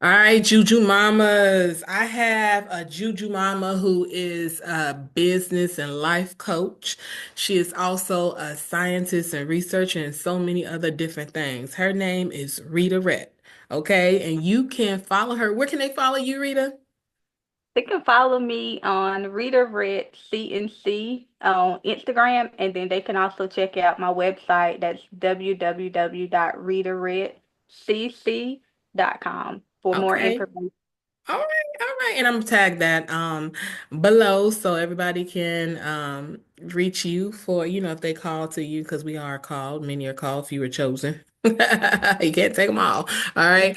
All right, Juju Mamas. I have a Juju Mama who is a business and life coach. She is also a scientist and researcher and so many other different things. Her name is Rita Rette. Okay, and you can follow her. Where can they follow you, Rita? They can follow me on Rita Red CNC on Instagram, and then they can also check out my website. That's www.ritaredcc.com for more Okay. information. All right, all right. And I'm gonna tag that below so everybody can reach you for, if they call to you, because we are called, many are called, few are chosen. You can't take them all. All right.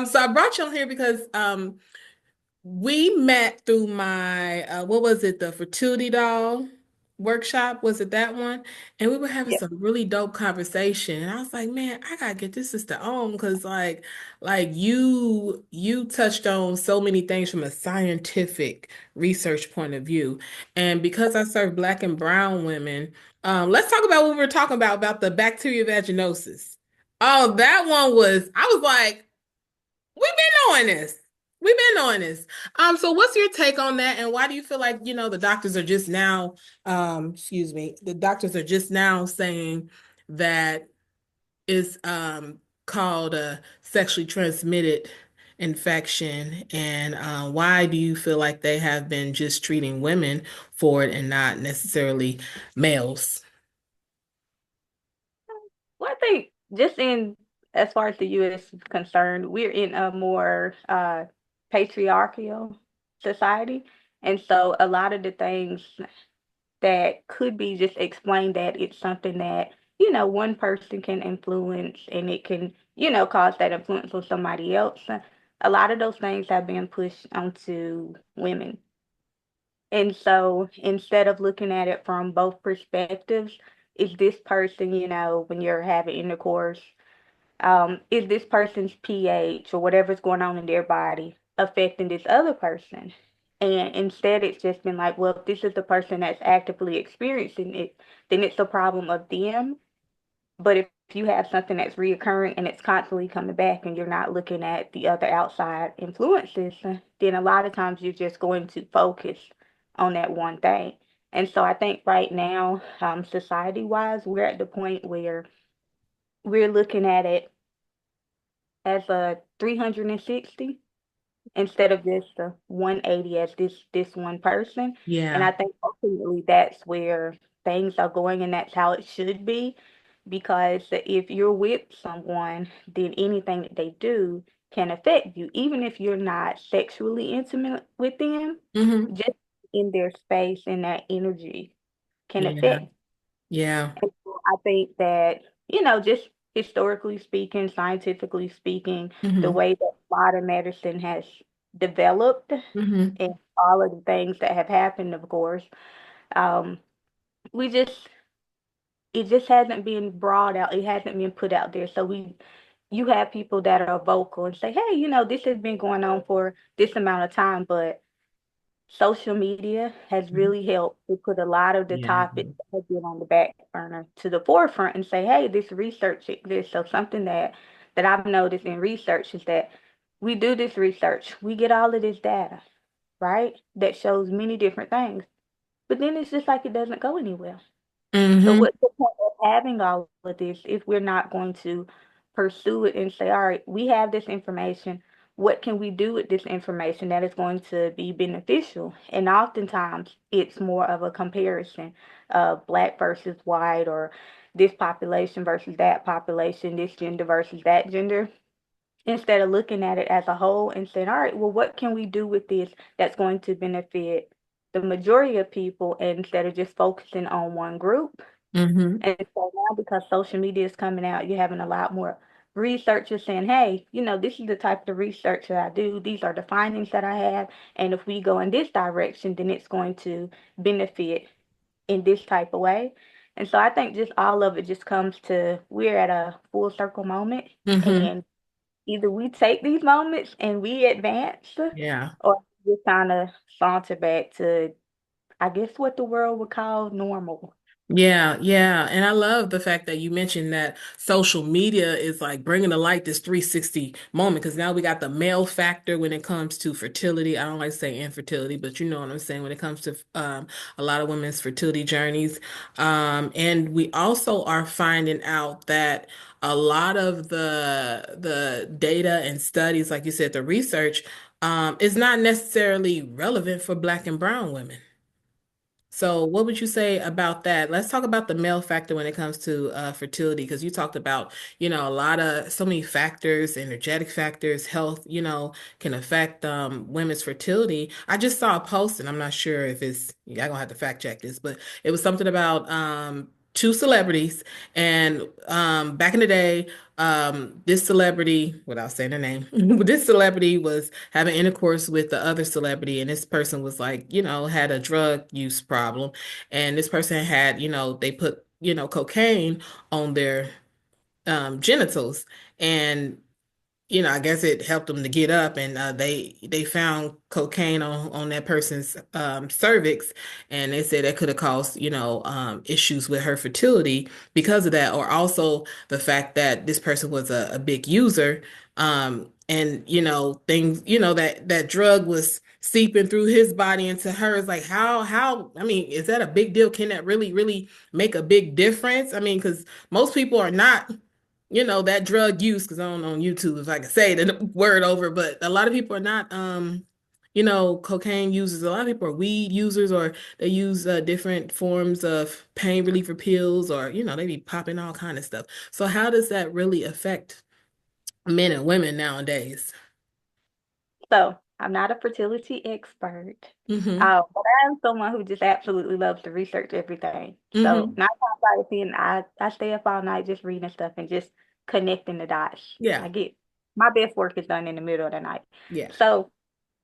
So I brought you on here because we met through my what was it, the fertility doll workshop? Was it that one? And we were having Yeah. some really dope conversation. And I was like, man, I gotta get this sister on because like you touched on so many things from a scientific research point of view. And because I serve Black and brown women, let's talk about what we were talking about the bacteria vaginosis. Oh, that one was, I was like, we've been knowing this. We've been knowing this. So what's your take on that? And why do you feel like, the doctors are just now, excuse me, the doctors are just now saying that it's called a sexually transmitted infection? And why do you feel like they have been just treating women for it and not necessarily males? Well, I think just in as far as the U.S. is concerned, we're in a more patriarchal society, and so a lot of the things that could be just explained that it's something that, one person can influence and it can, cause that influence on somebody else. A lot of those things have been pushed onto women. And so instead of looking at it from both perspectives, is this person, when you're having intercourse, is this person's pH or whatever's going on in their body affecting this other person? And instead, it's just been like, well, if this is the person that's actively experiencing it, then it's a problem of them. But if you have something that's reoccurring and it's constantly coming back and you're not looking at the other outside influences, then a lot of times you're just going to focus on that one thing. And so I think right now, society-wise, we're at the point where we're looking at it as a 360 instead of just a 180 as this one person. And Yeah. I think ultimately that's where things are going and that's how it should be. Because if you're with someone, then anything that they do can affect you, even if you're not sexually intimate with them, Hmm. just in their space and that energy can Yeah. affect. Yeah. And so I think that, just historically speaking, scientifically speaking, the Hmm. way that modern medicine has developed Hmm. and all of the things that have happened, of course, um, we just, it just hasn't been brought out. It hasn't been put out there. So you have people that are vocal and say, hey, this has been going on for this amount of time, but social media has really helped to put a lot of the Yeah. topics that have been on the back burner to the forefront and say, hey, this research exists. So something that I've noticed in research is that we do this research, we get all of this data, right? That shows many different things, but then it's just like it doesn't go anywhere. So Hmm. what's the point of having all of this if we're not going to pursue it and say, all right, we have this information. What can we do with this information that is going to be beneficial? And oftentimes it's more of a comparison of black versus white or this population versus that population, this gender versus that gender, instead of looking at it as a whole and saying, all right, well, what can we do with this that's going to benefit the majority of people, and instead of just focusing on one group. Hmm. And so now, because social media is coming out, you're having a lot more researchers saying, hey, this is the type of research that I do. These are the findings that I have. And if we go in this direction, then it's going to benefit in this type of way. And so I think just all of it just comes to we're at a full circle moment. Hmm. And either we take these moments and we advance, Yeah. or we kind of saunter back to, I guess, what the world would call normal. Yeah, yeah. And I love the fact that you mentioned that social media is like bringing to light this 360 moment because now we got the male factor when it comes to fertility. I don't like to say infertility, but you know what I'm saying when it comes to a lot of women's fertility journeys. And we also are finding out that a lot of the data and studies, like you said, the research, is not necessarily relevant for Black and brown women. So, what would you say about that? Let's talk about the male factor when it comes to fertility, because you talked about, a lot of so many factors, energetic factors, health, can affect women's fertility. I just saw a post, and I'm not sure if it's, yeah, I'm gonna have to fact check this, but it was something about two celebrities, and back in the day, this celebrity, without saying their name, this celebrity was having intercourse with the other celebrity, and this person was like, had a drug use problem, and this person had, they put, cocaine on their genitals, and I guess it helped them to get up, and they found cocaine on that person's cervix, and they said that could have caused issues with her fertility because of that, or also the fact that this person was a big user, and things that drug was seeping through his body into hers. Like how I mean, is that a big deal? Can that really make a big difference? I mean, because most people are not that drug use, because I don't know on YouTube if I can say the word over, but a lot of people are not, cocaine users. A lot of people are weed users, or they use different forms of pain reliever pills, or, they be popping all kind of stuff. So how does that really affect men and women nowadays? So I'm not a fertility expert, Mm-hmm. but I am someone who just absolutely loves to research everything. So Mm-hmm. 9 times out of 10, I stay up all night just reading stuff and just connecting the dots. Yeah. I get my best work is done in the middle of the night. Yeah. So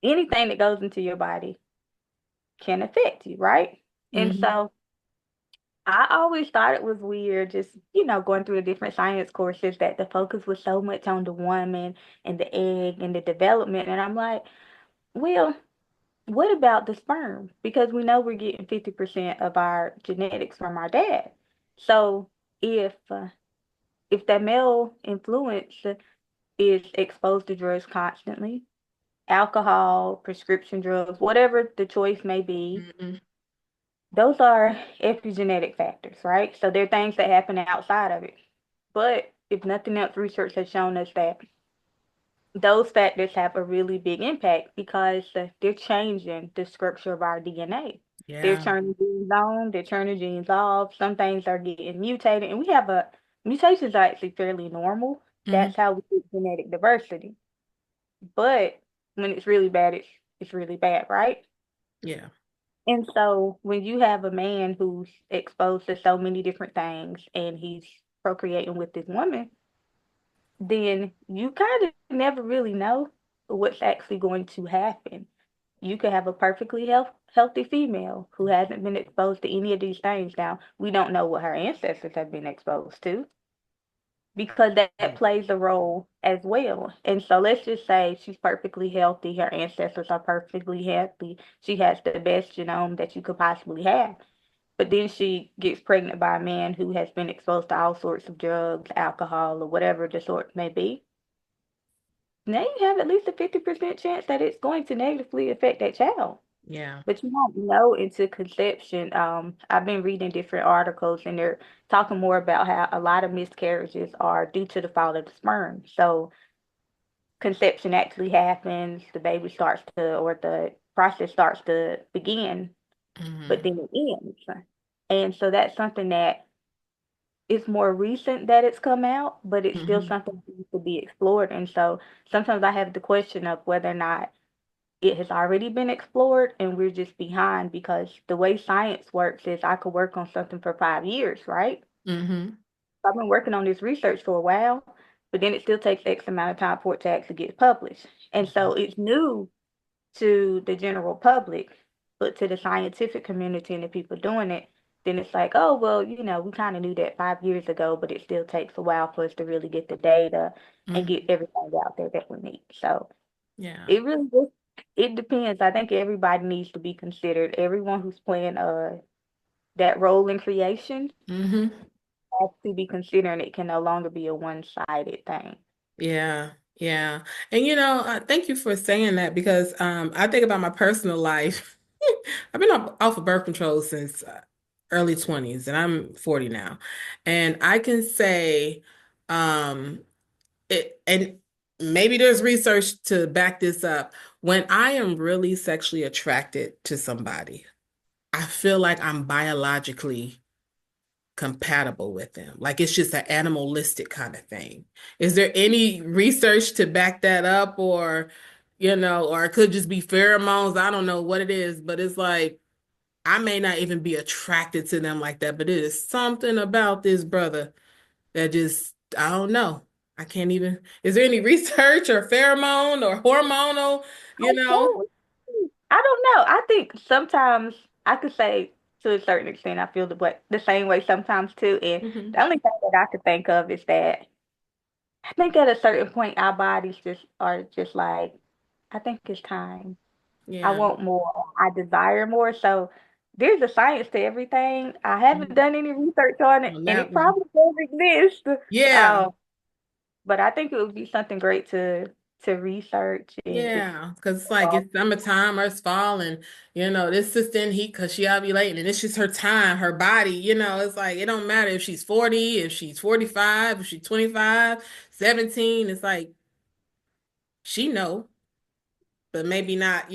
anything that goes into your body can affect you, right? And Mm-hmm. so I always thought it was weird, just, going through the different science courses that the focus was so much on the woman and the egg and the development. And I'm like, well, what about the sperm? Because we know we're getting 50% of our genetics from our dad. So if that male influence is exposed to drugs constantly, alcohol, prescription drugs, whatever the choice may be, Mm-hmm. those are epigenetic factors, right? So they're things that happen outside of it. But if nothing else, research has shown us that those factors have a really big impact because they're changing the structure of our DNA. They're Yeah. turning genes on, they're turning genes off. Some things are getting mutated, and we have a mutations are actually fairly normal. Mm-hmm. That's how we get genetic diversity. But when it's really bad, it's really bad, right? Yeah. And so when you have a man who's exposed to so many different things and he's procreating with this woman, then you kind of never really know what's actually going to happen. You could have a perfectly healthy female who hasn't been exposed to any of these things. Now, we don't know what her ancestors have been exposed to because that plays a role as well. And so let's just say she's perfectly healthy, her ancestors are perfectly healthy, she has the best genome that you could possibly have. But then she gets pregnant by a man who has been exposed to all sorts of drugs, alcohol, or whatever the sort may be. Now you have at least a 50% chance that it's going to negatively affect that child. Yeah. But you won't know into conception. I've been reading different articles and they're talking more about how a lot of miscarriages are due to the fall of the sperm. So conception actually happens, the baby starts to, or the process starts to begin, but Mm-hmm. then it ends. And so that's something that is more recent that it's come out, but it's still Mm-hmm. something that needs to be explored. And so sometimes I have the question of whether or not it has already been explored and we're just behind because the way science works is I could work on something for 5 years, right? Mm-hmm. I've been working on this research for a while, but then it still takes X amount of time for it to actually get published. And so it's new to the general public, but to the scientific community and the people doing it, then it's like, oh, well, we kind of knew that 5 years ago, but it still takes a while for us to really get the data and get Mm-hmm. everything out there that we need. So Yeah. it really it depends. I think everybody needs to be considered. Everyone who's playing that role in creation Mm-hmm. has to be considered, and it can no longer be a one-sided thing. Yeah, yeah. And thank you for saying that because I think about my personal life. I've been off of birth control since early 20s and I'm 40 now. And I can say um it and maybe there's research to back this up. When I am really sexually attracted to somebody, I feel like I'm biologically compatible with them. Like it's just an animalistic kind of thing. Is there any research to back that up or it could just be pheromones? I don't know what it is, but it's like I may not even be attracted to them like that, but it is something about this brother that just, I don't know. I can't even, is there any research or pheromone or hormonal, you I know? don't, I don't know. I think sometimes I could say to a certain extent I feel the same way sometimes too. And Hmm. the only thing that I could think of is that I think at a certain point our bodies just are just like, I think it's time. I Yeah. want more. I desire more. So there's a science to everything. I haven't Mhm. done any research on it, On and that it one. probably does exist. Yeah. Um, but I think it would be something great to research and Yeah, because it's like it's summertime or it's fall, and this sister in heat because she ovulating, and it's just her time, her body. It's like it don't matter if she's 40, if she's 45, if she's 25, 17. It's like she know, but maybe not.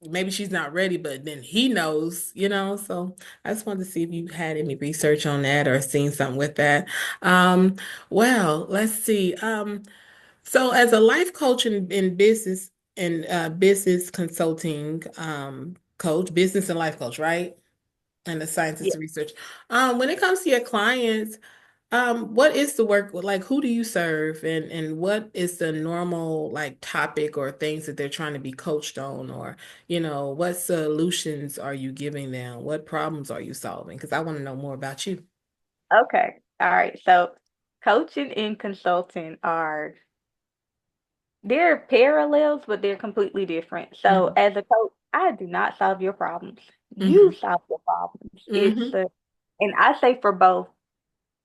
Maybe she's not ready, but then he knows. So I just wanted to see if you had any research on that or seen something with that. Um, well, let's see. So, as a life coach in business and business consulting coach, business and life coach, right? And the scientist yeah. of research. When it comes to your clients, what is the work like? Who do you serve, and what is the normal like topic or things that they're trying to be coached on, or what solutions are you giving them? What problems are you solving? Because I want to know more about you. Okay. All right. So coaching and consulting are they're parallels, but they're completely different. So Hmm. as a coach, I do not solve your problems. You Hmm. solve your problems. Hmm. And I say for both,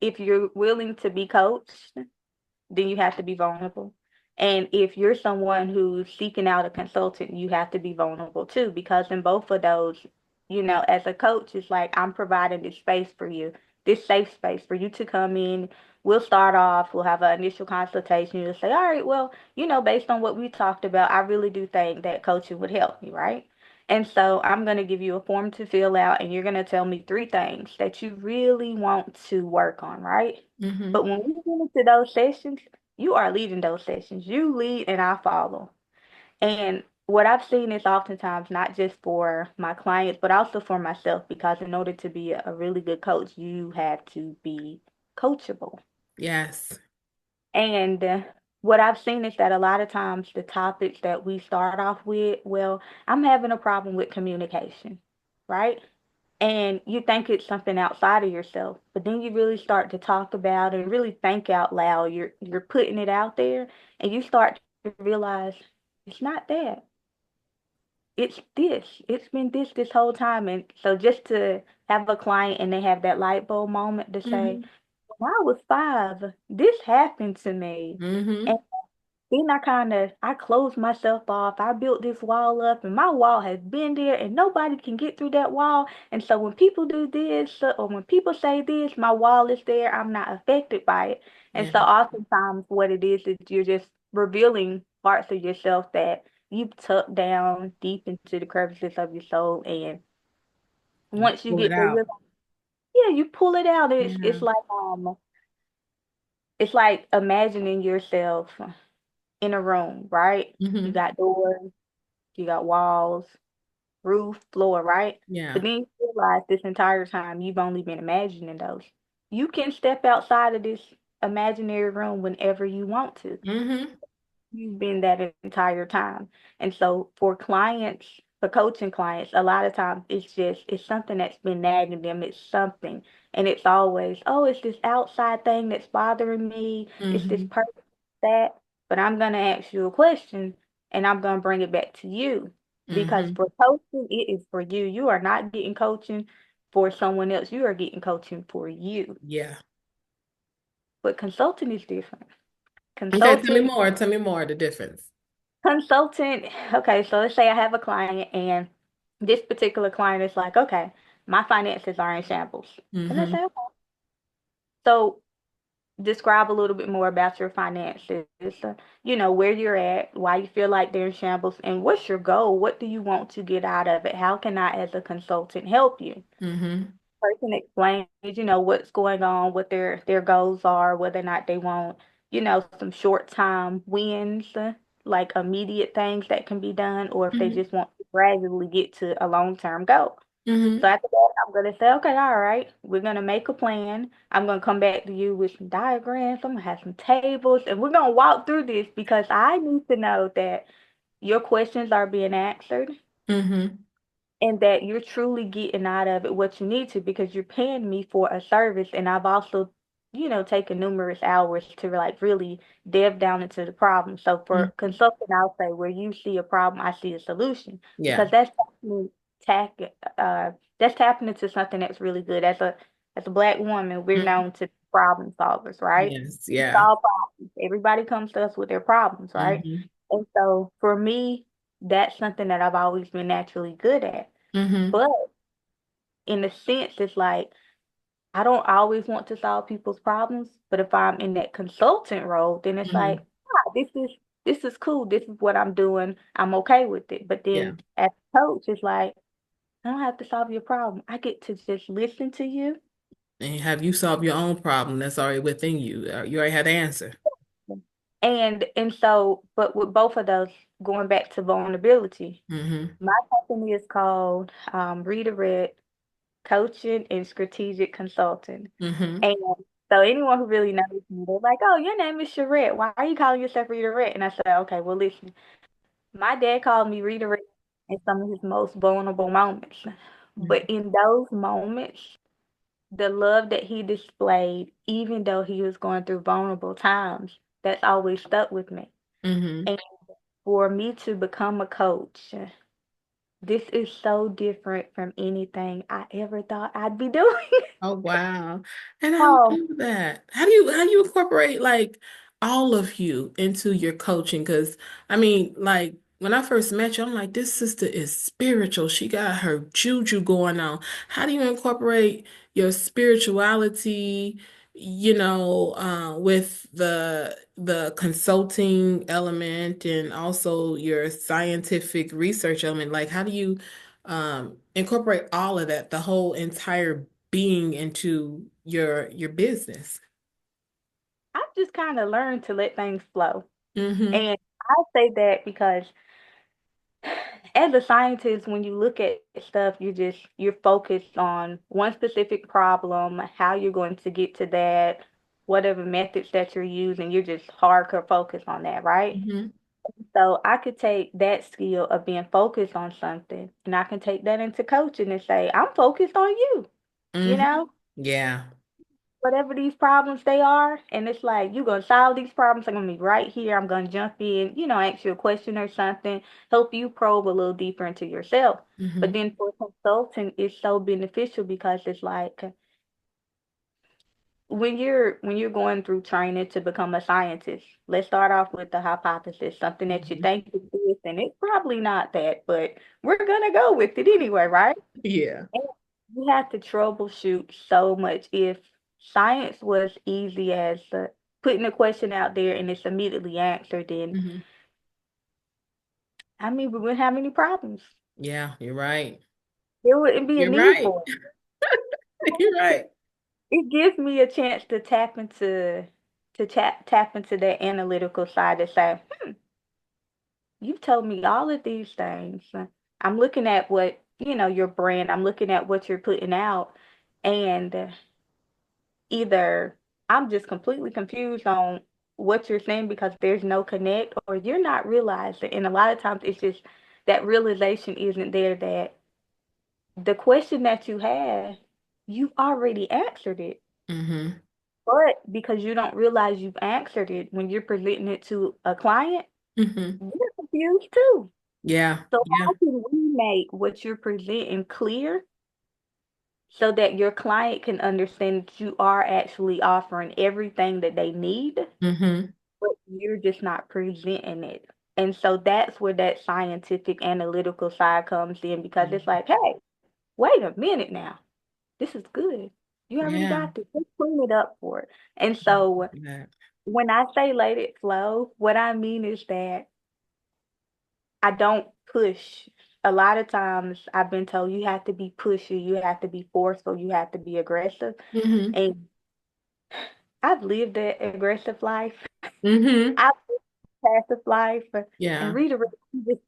if you're willing to be coached, then you have to be vulnerable. And if you're someone who's seeking out a consultant, you have to be vulnerable too, because in both of those, as a coach, it's like I'm providing this space for you, this safe space for you to come in. We'll start off, we'll have an initial consultation. You'll say, all right, well, based on what we talked about, I really do think that coaching would help me, right? And so I'm going to give you a form to fill out, and you're going to tell me three things that you really want to work on, right? Hmm. But when we get into those sessions, you are leading those sessions. You lead and I follow. And what I've seen is oftentimes not just for my clients, but also for myself, because in order to be a really good coach, you have to be coachable. Yes. And what I've seen is that a lot of times the topics that we start off with, well, I'm having a problem with communication, right? And you think it's something outside of yourself, but then you really start to talk about it and really think out loud. You're putting it out there, and you start to realize it's not that. It's this. It's been this whole time. And so just to have a client and they have that light bulb moment to say, Hmm. when I was 5, this happened to me. Hmm. Then I closed myself off. I built this wall up, and my wall has been there, and nobody can get through that wall. And so when people do this, or when people say this, my wall is there. I'm not affected by it. And Yeah. so oftentimes what it is you're just revealing parts of yourself that you've tucked down deep into the crevices of your soul. And You once you pull it get to out. realize, yeah, you pull it out. Yeah. It's like imagining yourself in a room, right? You Hmm. got doors, you got walls, roof, floor, right? Yeah. But then you realize this entire time you've only been imagining those. You can step outside of this imaginary room whenever you want to. Hmm. You've been that entire time. And so for clients, for coaching clients, a lot of times it's something that's been nagging them. It's something. And it's always, oh, it's this outside thing that's bothering me. It's this Hmm. person that. But I'm gonna ask you a question and I'm gonna bring it back to you. Because Hmm. for coaching, it is for you. You are not getting coaching for someone else. You are getting coaching for you. Yeah. But consulting is different. Okay, tell me Consulting, more. Tell me more the difference. consultant, okay, so let's say I have a client and this particular client is like, okay, my finances are in shambles. And I Mm-hmm. say, okay. So describe a little bit more about your finances, where you're at, why you feel like they're in shambles, and what's your goal? What do you want to get out of it? How can I, as a consultant, help you? Mm-hmm. Person explains, what's going on, what their goals are, whether or not they want, some short time wins, like immediate things that can be done, or if they Mm-hmm. just want to gradually get to a long-term goal. So Mm-hmm. after that, I'm gonna say, okay, all right, we're gonna make a plan. I'm gonna come back to you with some diagrams. I'm gonna have some tables, and we're gonna walk through this because I need to know that your questions are being answered Mm-hmm. and that you're truly getting out of it what you need to because you're paying me for a service. And I've also, taken numerous hours to like really delve down into the problem. So for Mm-hmm. consulting, I'll say where you see a problem, I see a solution Yeah. because tack uh that's tapping into something that's really good. As a Black woman, we're Mm-hmm. known to be problem solvers, right? Yes. We Yeah. solve problems. Everybody comes to us with their problems, right? Mm-hmm. And so for me, that's something that I've always been naturally good at. Mm-hmm. But in a sense, it's like I don't always want to solve people's problems, but if I'm in that consultant role, then it's like, Mm-hmm. this is cool. This is what I'm doing. I'm okay with it. But Yeah. then as a coach, it's like I don't have to solve your problem. I get to just listen to you. And have you solved your own problem that's already within you? You already had the answer. And so, but with both of those, going back to vulnerability, Mm-hmm. my company is called Retta Coaching and Strategic Consulting. Mm-hmm. And so anyone who really knows me, they're like, "Oh, your name is Charette. Why are you calling yourself Rita Rette?" And I said, "Okay, well, listen. My dad called me Rita Rette in some of his most vulnerable moments, but in those moments, the love that he displayed, even though he was going through vulnerable times, that's always stuck with me. Mm-hmm. And for me to become a coach, this is so different from anything I ever thought I'd be doing." Oh wow. And I Oh, love that. How do you incorporate like all of you into your coaching? Because I mean, like when I first met you, I'm like, this sister is spiritual. She got her juju going on. How do you incorporate your spirituality, with the consulting element and also your scientific research element? Like, how do you incorporate all of that, the whole entire being into your business? I've just kind of learned to let things flow. Mm-hmm. And I say that because as a scientist, when you look at stuff, you're focused on one specific problem, how you're going to get to that, whatever methods that you're using, you're just hardcore focused on that, right? Mm-hmm. So I could take that skill of being focused on something and I can take that into coaching and say, I'm focused on you, you Mm-hmm. know? Yeah. Whatever these problems they are, and it's like you're gonna solve these problems. I'm gonna be right here. I'm gonna jump in, ask you a question or something, help you probe a little deeper into yourself. But Mm-hmm. then for consulting, it's so beneficial because it's like when you're going through training to become a scientist, let's start off with the hypothesis, something that you Mm-hmm. think is this, and it's probably not that, but we're gonna go with it anyway, right? Yeah. And you have to troubleshoot so much. If science was easy as putting a question out there and it's immediately answered, then Mm-hmm. I mean, we wouldn't have any problems. Yeah, you're right. There wouldn't be a You're need right. for it. You're right. It gives me a chance to tap into that analytical side and say, you've told me all of these things. I'm looking at what, your brand, I'm looking at what you're putting out, and either I'm just completely confused on what you're saying because there's no connect, or you're not realizing. And a lot of times it's just that realization isn't there that the question that you have, you've already answered it. Mm-hmm. But because you don't realize you've answered it when you're presenting it to a client, Mm-hmm. you're confused too. Yeah. So Yeah. how can we make what you're presenting clear so that your client can understand that you are actually offering everything that they need, Mm-hmm. but you're just not presenting it. And so that's where that scientific analytical side comes in, because it's like, hey, wait a minute now. This is good. You already Yeah. got this. Let's clean it up for it. And so Yeah. when I say let it flow, what I mean is that I don't push. A lot of times I've been told you have to be pushy, you have to be forceful, you have to be aggressive. Mm-hmm. And I've lived that aggressive life. Mm-hmm. I've lived passive life. And Yeah. just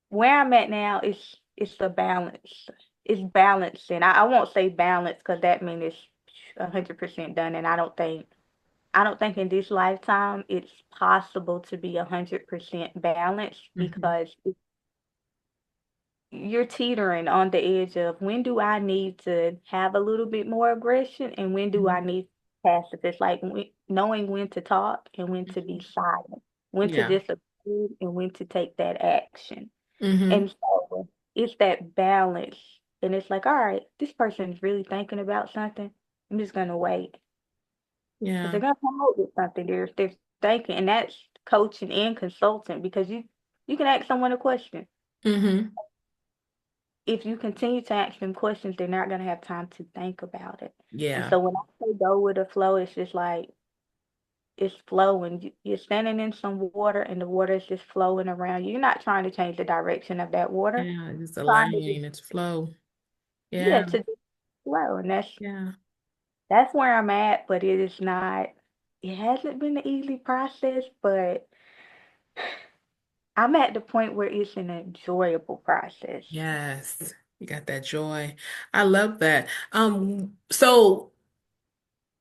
where I'm at now is it's the balance. It's balance. And I won't say balance because that means it's 100% done. And I don't think in this lifetime it's possible to be 100% balanced, Mm-hmm. because you're teetering on the edge of when do I need to have a little bit more aggression and when do I Mm-hmm. need passive. It's like knowing when to talk and when to be silent, when to Yeah. just observe and when to take that action. Mm-hmm. And so it's that balance. And it's like, all right, this person is really thinking about something. I'm just gonna wait because Yeah. they're gonna come up with something. They're thinking, and that's coaching and consultant, because you can ask someone a question. Mm-hmm. If you continue to ask them questions, they're not gonna have time to think about it. And Yeah. so when I say go with the flow, it's just like it's flowing. You're standing in some water, and the water is just flowing around you. You're not trying to change the direction of that water. Yeah. Just Trying to just allowing it to flow. yeah, Yeah. to just flow, and Yeah. that's where I'm at. But it is not. It hasn't been an easy process, but I'm at the point where it's an enjoyable process. Yes. You got that joy. I love that. So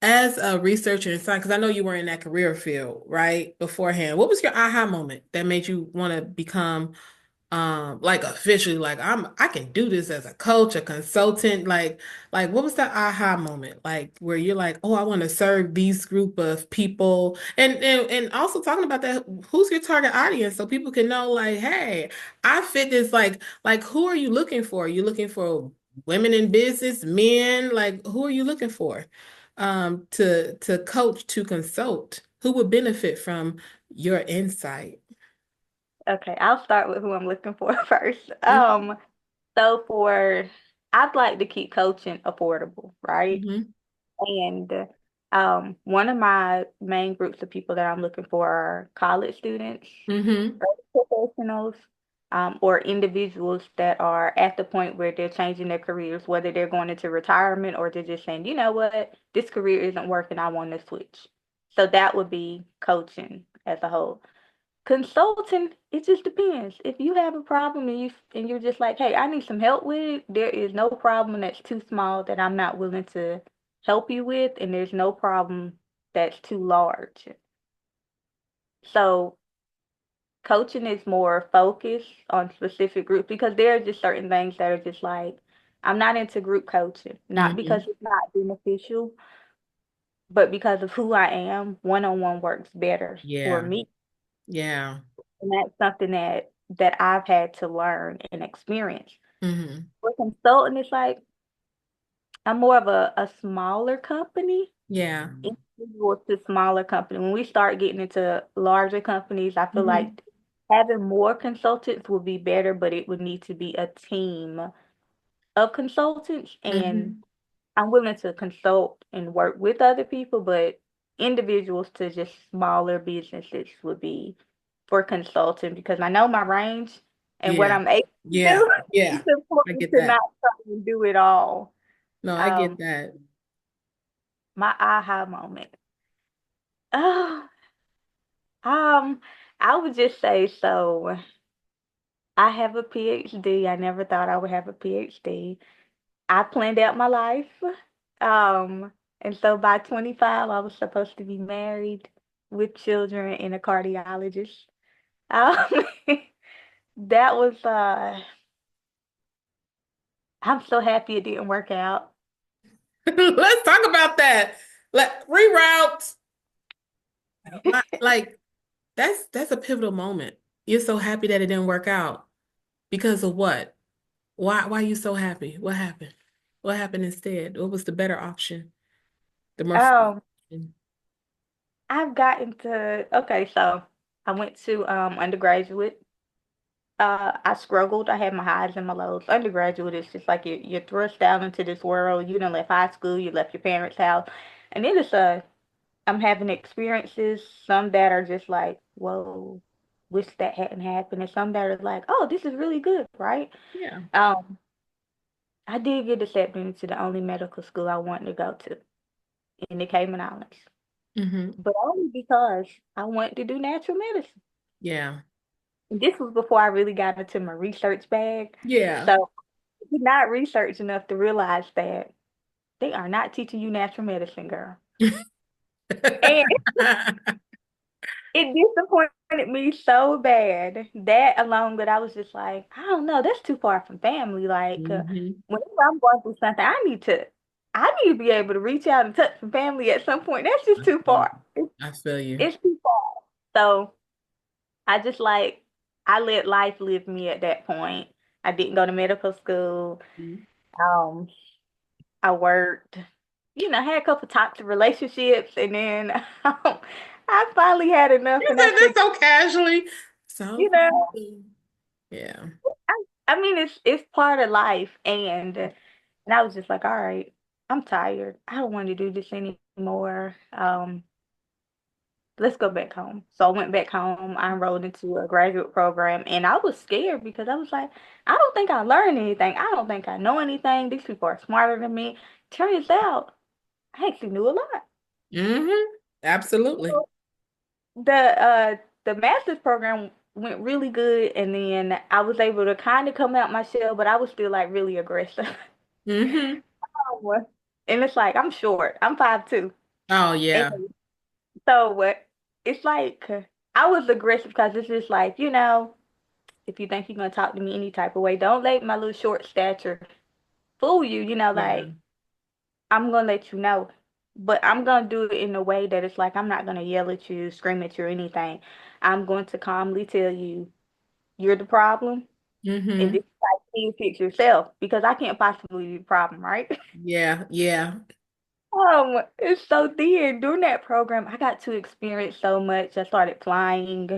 as a researcher and science, because I know you were in that career field, right? Beforehand, what was your aha moment that made you want to become like officially like I can do this as a coach, a consultant, like what was that aha moment like where you're like, oh, I want to serve these group of people, and also talking about that, who's your target audience so people can know like, hey, I fit this, like who are you looking for? Are you looking for women in business, men, like who are you looking for to coach, to consult, who would benefit from your insight? Okay, I'll start with who I'm looking for first. Mm-hmm. So I'd like to keep coaching affordable, right? Mm-hmm. And one of my main groups of people that I'm looking for are college students, Mm-hmm. early professionals, or individuals that are at the point where they're changing their careers, whether they're going into retirement or they're just saying, you know what, this career isn't working, I want to switch. So that would be coaching as a whole. Consulting, it just depends. If you have a problem and you're just like, hey, I need some help with it, there is no problem that's too small that I'm not willing to help you with, and there's no problem that's too large. So coaching is more focused on specific groups, because there are just certain things that are just like, I'm not into group coaching, not because Mm-hmm. it's not beneficial, but because of who I am, one-on-one works better for Yeah. me. Yeah. And that's something that I've had to learn and experience. Hmm. For consulting, it's like I'm more of a smaller company, Yeah. individual to smaller company. When we start getting into larger companies, I feel Hmm. like having more consultants would be better, but it would need to be a team of consultants. And Hmm. I'm willing to consult and work with other people, but individuals to just smaller businesses would be for consulting, because I know my range and what Yeah. I'm able to Yeah. do. Yeah. It's I important get to not that. try and do it all. No, I get Um, that. my aha moment. Oh, I would just say so. I have a PhD. I never thought I would have a PhD. I planned out my life. And so by 25, I was supposed to be married with children and a cardiologist. Um, that was I'm so happy it didn't work out. Let's talk about that. Let reroute. Like that's a pivotal moment. You're so happy that it didn't work out because of what? Why are you so happy? What happened? What happened instead? What was the better option? The more fun Um, option? I've gotten to okay, so I went to undergraduate. I struggled. I had my highs and my lows. Undergraduate is just like you're thrust down into this world. You done left high school, you left your parents' house, and then I'm having experiences, some that are just like, whoa, wish that hadn't happened, and some that are like, oh, this is really good, right? Yeah. Um, I did get accepted into the only medical school I wanted to go to in the Cayman Islands, Hmm. but only because I wanted to do natural medicine. Yeah. And this was before I really got into my research bag. Yeah. So I did not research enough to realize that they are not teaching you natural medicine, girl. And it disappointed me so bad. That alone, that I was just like, I don't know, that's too far from family. Like, Hmm. whenever I'm going through something, I need to be able to reach out and touch some family at some point. That's just I too feel you. far. I feel you. It's too far. So I just like, I let life live me at that point. I didn't go to medical school. Mhm. Um, I worked, had a couple toxic relationships, and then I finally had enough, You and I said said, that so casually. So you know. casually. Yeah. I mean, it's part of life, and I was just like, all right, I'm tired. I don't want to do this anymore. Let's go back home. So I went back home. I enrolled into a graduate program, and I was scared because I was like, I don't think I learned anything. I don't think I know anything. These people are smarter than me. Turns out, I actually knew a lot. Hmm. Absolutely. The uh the master's program went really good, and then I was able to kind of come out my shell, but I was still like really aggressive. Hmm. And it's like I'm short. I'm 5'2". Oh And yeah. so what it's like I was aggressive because it's just like, if you think you're gonna talk to me any type of way, don't let my little short stature fool you, Yeah. like I'm gonna let you know. But I'm gonna do it in a way that it's like I'm not gonna yell at you, scream at you, or anything. I'm going to calmly tell you you're the problem, and Hmm. this is how you fix yourself because I can't possibly be the problem, right? Yeah. Yeah. It's so then during that program, I got to experience so much. I started flying,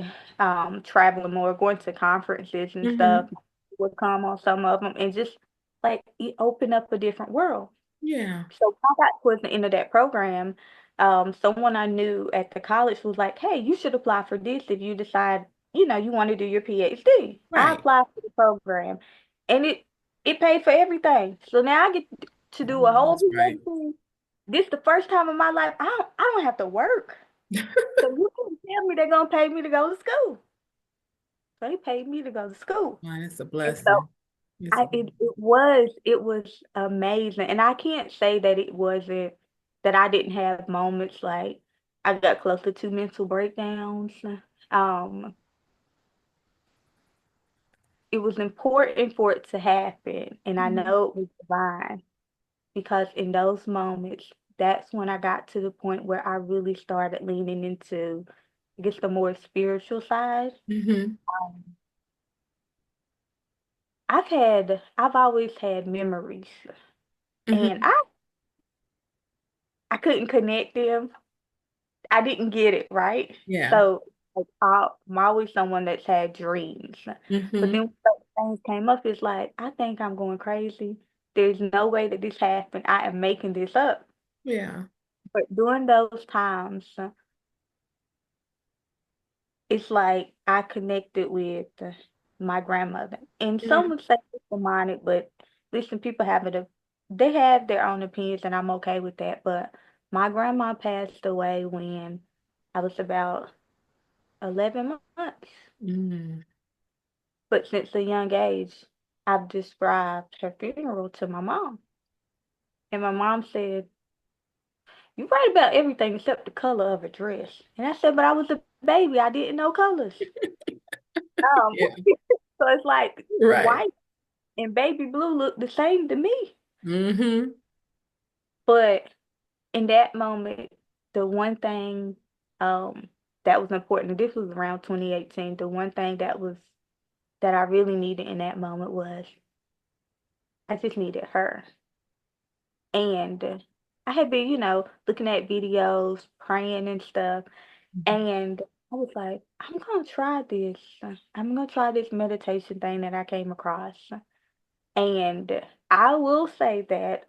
traveling more, going to conferences and stuff. Hmm. Would come on some of them, and just like it opened up a different world. Yeah. So when I got towards the end of that program, someone I knew at the college was like, "Hey, you should apply for this if you decide, you want to do your PhD." I Right. applied for the program, and it paid for everything. So now I get to do a Oh, whole that's right. PhD. This the first time in my life I don't have to work. So you can tell me they're gonna pay me to go to school. So they paid me to go to school. Man, it's a And so blessing. It's a I it was amazing. And I can't say that it wasn't that I didn't have moments like I got close to two mental breakdowns. Um, it was important for it to happen, and I Mhm. know it was divine because in those moments, that's when I got to the point where I really started leaning into, I guess, the more spiritual side. Mhm. Um, I've always had memories, and Mhm. I couldn't connect them. I didn't get it right. Yeah. So like I'm always someone that's had dreams. But then Mhm. when certain things came up, it's like, I think I'm going crazy. There's no way that this happened. I am making this up. Yeah. But during those times, it's like I connected with my grandmother. And some Mhm. would say it's demonic, but listen, people have they have their own opinions, and I'm okay with that. But my grandma passed away when I was about 11 months. Mhm. But since a young age, I've described her funeral to my mom. And my mom said, "You write about everything except the color of a dress." And I said, "But I was a baby. I didn't know colors." Um, Yeah. so it's like Right. white and baby blue look the same to me. Mhm. But in that moment, the one thing um, that was important, and this was around 2018, the one thing that I really needed in that moment was I just needed her. And I had been, looking at videos, praying and stuff. And I was like, I'm gonna try this. I'm gonna try this meditation thing that I came across. And I will say that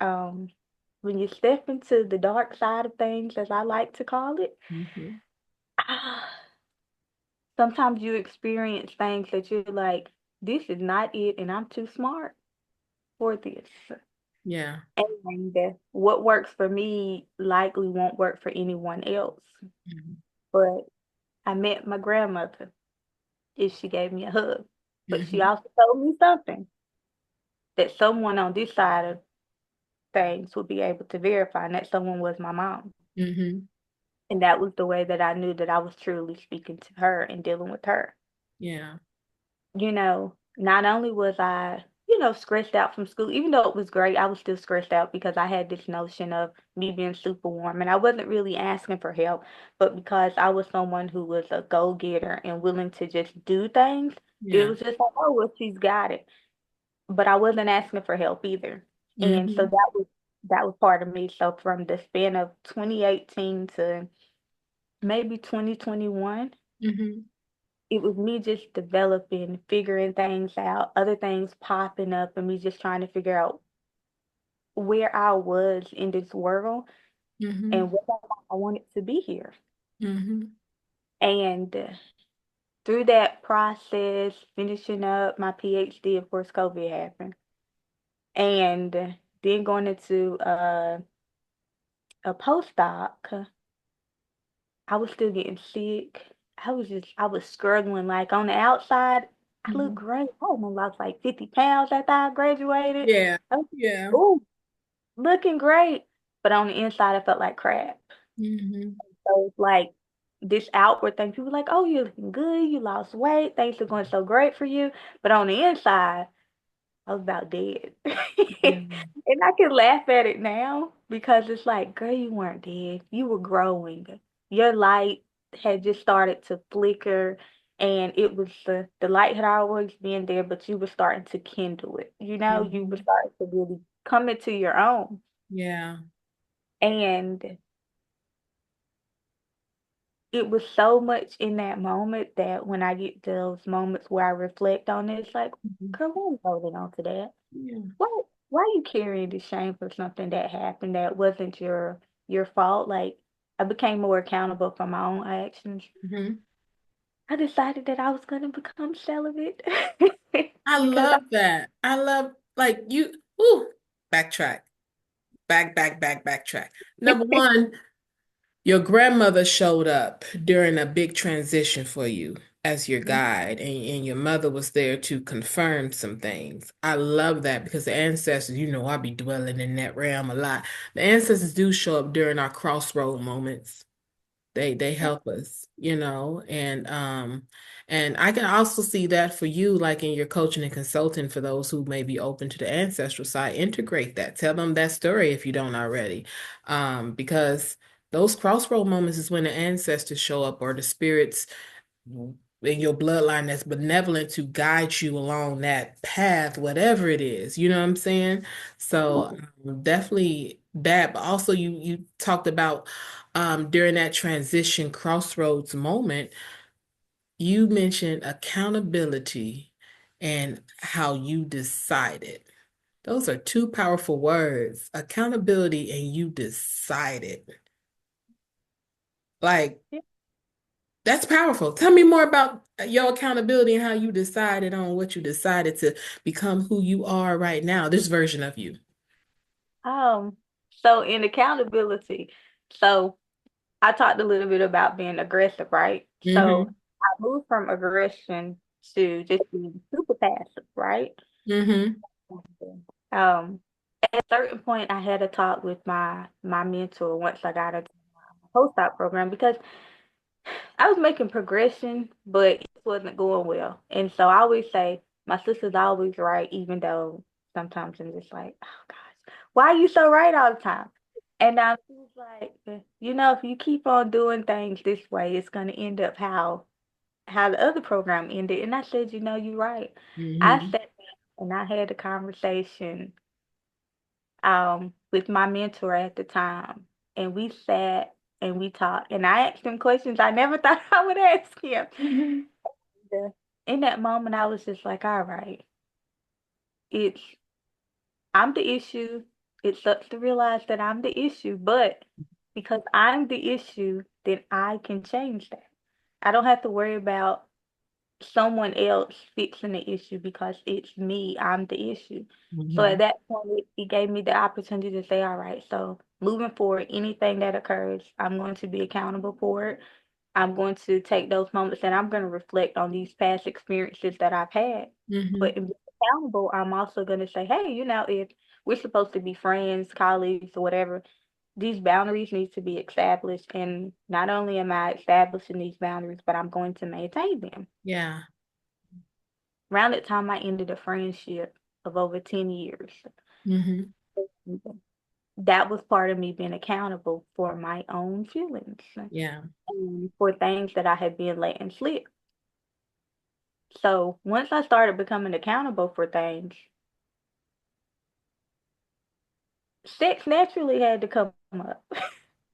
when you step into the dark side of things, as I like to call it, Mhm. sometimes you experience things that you're like, this is not it, and I'm too smart for this. Yeah. And what works for me likely won't work for anyone else. Mhm. But I met my grandmother and she gave me a hug. But she Mhm. also told me something that someone on this side of things would be able to verify, and that someone was my mom. Mhm. And that was the way that I knew that I was truly speaking to her and dealing with her. Yeah. Not only was I, stressed out from school, even though it was great, I was still stressed out because I had this notion of me being super warm and I wasn't really asking for help, but because I was someone who was a go-getter and willing to just do things, it Yeah. was just like, oh, well, she's got it. But I wasn't asking for help either. And so Mhm. that was part of me. So from the span of 2018 to maybe 2021, Mhm. it was me just developing, figuring things out, other things popping up, and me just trying to figure out where I was in this world Mhm. and whether I wanted to be here. Mhm. And through that process, finishing up my PhD, of course, COVID happened. And then going into a postdoc, I was still getting sick. I was struggling. Like on the outside, I looked Mhm. great. I almost lost like 50 pounds after I graduated. Yeah. I was, Yeah. ooh, looking great. But on the inside, I felt like crap. Mhm. So it's like this outward thing. People are like, oh, you're looking good. You lost weight. Things are going so great for you. But on the inside, I was about dead. Yeah. And I can laugh at it now because it's like, girl, you weren't dead. You were growing. Your light had just started to flicker and it was the light had always been there, but you were starting to kindle it. You were Mhm. starting to really come into your own. Yeah. And it was so much in that moment that when I get those moments where I reflect on it, it's like, Mhm. girl, why are you holding on to that? Yeah. Why are you carrying the shame for something that happened that wasn't your fault? Like I became more accountable for my own actions. Mhm. I decided that I was gonna become celibate I because I love that. I love like you. Ooh, backtrack. Backtrack. Number one, your grandmother showed up during a big transition for you as your guide, and your mother was there to confirm some things. I love that because the ancestors, I'll be dwelling in that realm a lot. The ancestors do show up during our crossroad moments. They help us, and I can also see that for you, like in your coaching and consulting for those who may be open to the ancestral side, integrate that. Tell them that story if you don't already. Because those crossroad moments is when the ancestors show up or the spirits in your bloodline that's benevolent to guide you along that path, whatever it is. You know what I'm saying? So definitely that, but also you talked about during that transition crossroads moment, you mentioned accountability and how you decided. Those are two powerful words, accountability and you decided. Like, yeah. that's powerful. Tell me more about your accountability and how you decided on what you decided to become who you are right now, this version of you. Um so in accountability, so I talked a little bit about being aggressive, right? So Mm-hmm. I moved from aggression to just being super passive, right? Mm-hmm. Um, at a certain point, I had a talk with my mentor once I got a postdoc program because I was making progression, but it wasn't going well. And so I always say my sister's always right, even though sometimes I'm just like, oh gosh, why are you so right all the time? And she was like, if you keep on doing things this way, it's gonna end up how the other program ended. And I said, you're right. I Mm-hmm. sat down and I had a conversation with my mentor at the time, and we sat and we talked, and I asked him questions I never thought I would ask him. Mhm. Yeah. In that moment, I was just like, all right, it's I'm the issue. It sucks to realize that I'm the issue, but because I'm the issue, then I can change that. I don't have to worry about someone else fixing the issue because it's me. I'm the issue. So at Mhm. that point, it gave me the opportunity to say, all right, so moving forward, anything that occurs, I'm going to be accountable for it. I'm going to take those moments and I'm going to reflect on these past experiences that I've had. But Mhm. in being accountable, I'm also going to say, hey, if we're supposed to be friends, colleagues, or whatever, these boundaries need to be established. And not only am I establishing these boundaries, but I'm going to maintain them. Yeah. Around that time, I ended a friendship of over 10 years. Mhm. That was part of me being accountable for my own feelings Yeah. and for things that I had been letting slip. So once I started becoming accountable for things, sex naturally had to come up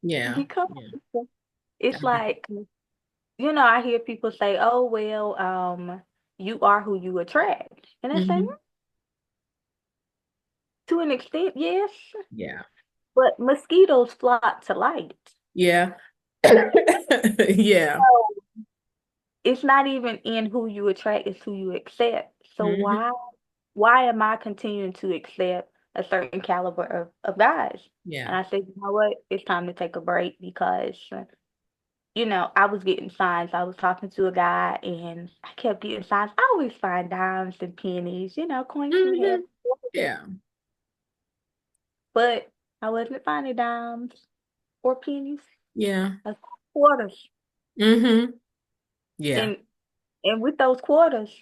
Yeah. because Yeah. it's like, I hear people say, "Oh, well, you are who you attract," and I say, Mhm. to an extent, yes, Yeah. but mosquitoes flock to light. Yeah. Yeah. It's not even in who you attract, it's who you accept. So Mhm. why am I continuing to accept a certain caliber of guys? Yeah. And I said, you know what? It's time to take a break because I was getting signs. I was talking to a guy and I kept getting signs. I always find dimes and pennies, coins from heaven. Mhm. Yeah. But I wasn't finding dimes or pennies. Yeah. I found quarters. Mhm. Yeah. And and with those quarters,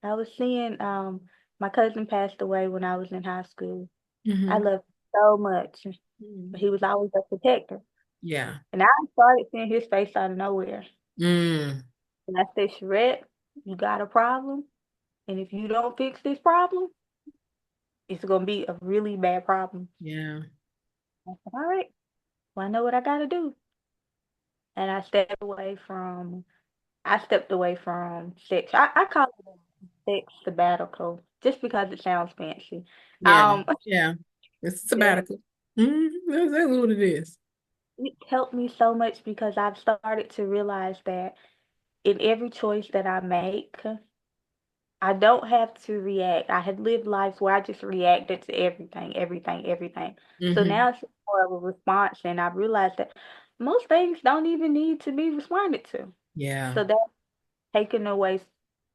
I was seeing my cousin passed away when I was in high school. I Mhm. loved him so much. But Mhm. he was always a protector. Yeah. And I started seeing his face out of nowhere. Mm. And I said, Shrette, you got a problem. And if you don't fix this problem, it's gonna be a really bad problem. Yeah. I said, all right, well, I know what I gotta do. And I stepped away from sex. I call it a sex sabbatical just because it sounds fancy. Yeah. Um, Yeah. It's a yeah, sabbatical. Mhm. That's exactly what it is. it helped me so much because I've started to realize that in every choice that I make, I don't have to react. I had lived lives where I just reacted to everything, everything, everything. So Mhm. now it's more of a response, and I've realized that most things don't even need to be responded to. Yeah. So that's taking away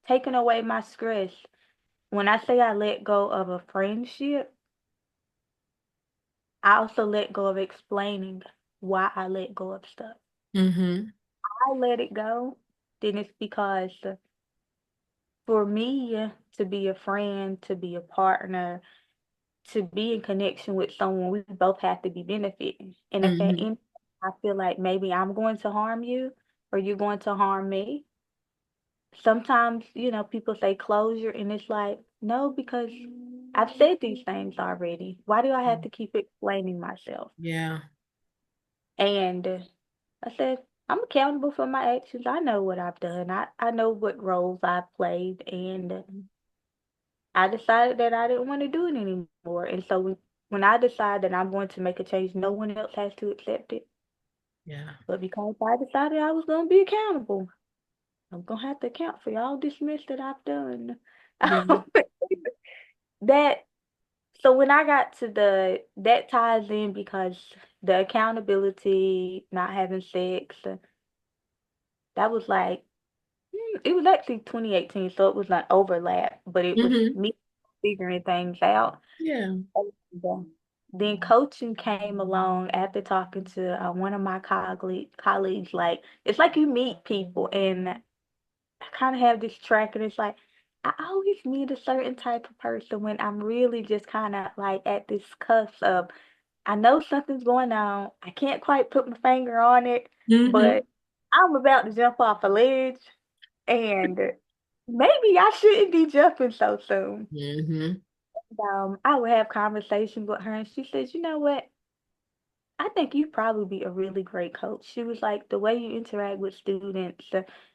taking away my stress. When I say I let go of a friendship, I also let go of explaining why I let go of stuff. Mhm. I let it go, then it's because for me to be a friend, to be a partner, to be in connection with someone, we both have to be benefiting. And if at Mhm. any I feel like maybe I'm going to harm you or you're going to harm me, sometimes, people say closure, and it's like, no, because I've said these things already. Why do I have to keep explaining myself? Yeah. And I said, I'm accountable for my actions. I know what I've done. I know what roles I've played, and I decided that I didn't want to do it anymore. And so when I decide that I'm going to make a change, no one else has to accept it. Yeah. But because I decided I was going to be accountable, I'm going to have to account for all this mess that I've done. Yeah. That so when I got to that ties in because the accountability, not having sex, that was like it was actually 2018, so it was not overlap, but it was Mhm. me figuring things out. Yeah. And, then coaching came along after talking to one of my colleagues. Like it's like you meet people, and I kind of have this track, and it's like I always meet a certain type of person when I'm really just kind of like at this cusp of I know something's going on. I can't quite put my finger on it, but Mhm. I'm about to jump off a ledge, and maybe I shouldn't be jumping so soon. Mhm. I would have conversations with her, and she says, "You know what? I think you'd probably be a really great coach." She was like, "The way you interact with students,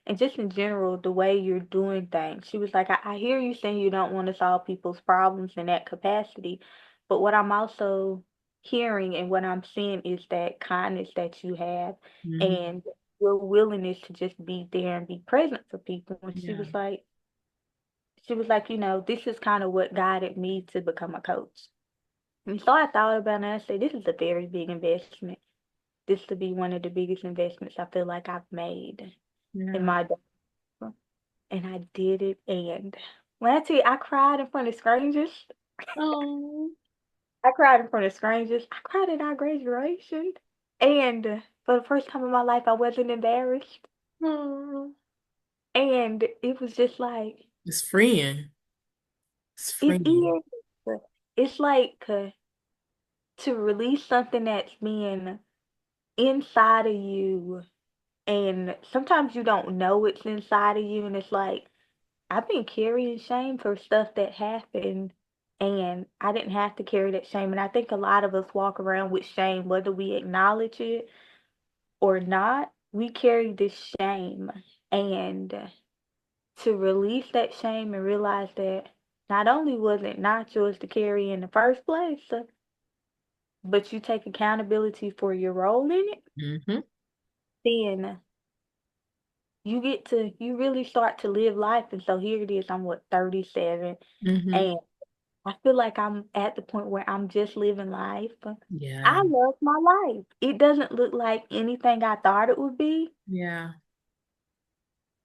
and just in general, the way you're doing things." She was like, I hear you saying you don't want to solve people's problems in that capacity, but what I'm also hearing and what I'm seeing is that kindness that you have Hmm. and your willingness to just be there and be present for people." And Yeah. she was like, "This is kind of what guided me to become a coach." And so I thought about it and I said, this is a very big investment. This to be one of the biggest investments I feel like I've made in Yeah. my life. And I did it. And when I tell you, I cried in front of strangers. Oh. I cried in front of strangers. I cried at our graduation. And for the first time in my life, I wasn't embarrassed. Oh. And it was just like, It's freeing. It's it freeing. is. It's like to release something that's been inside of you. And sometimes you don't know it's inside of you. And it's like, I've been carrying shame for stuff that happened, and I didn't have to carry that shame. And I think a lot of us walk around with shame, whether we acknowledge it or not. We carry this shame, and to release that shame and realize that not only was it not yours to carry in the first place, but you take accountability for your role in it, Hmm. then you really start to live life. And so here it is, I'm what, 37, Hmm. and I feel like I'm at the point where I'm just living life. Yeah. I love my life. It doesn't look like anything I thought it would be, Yeah.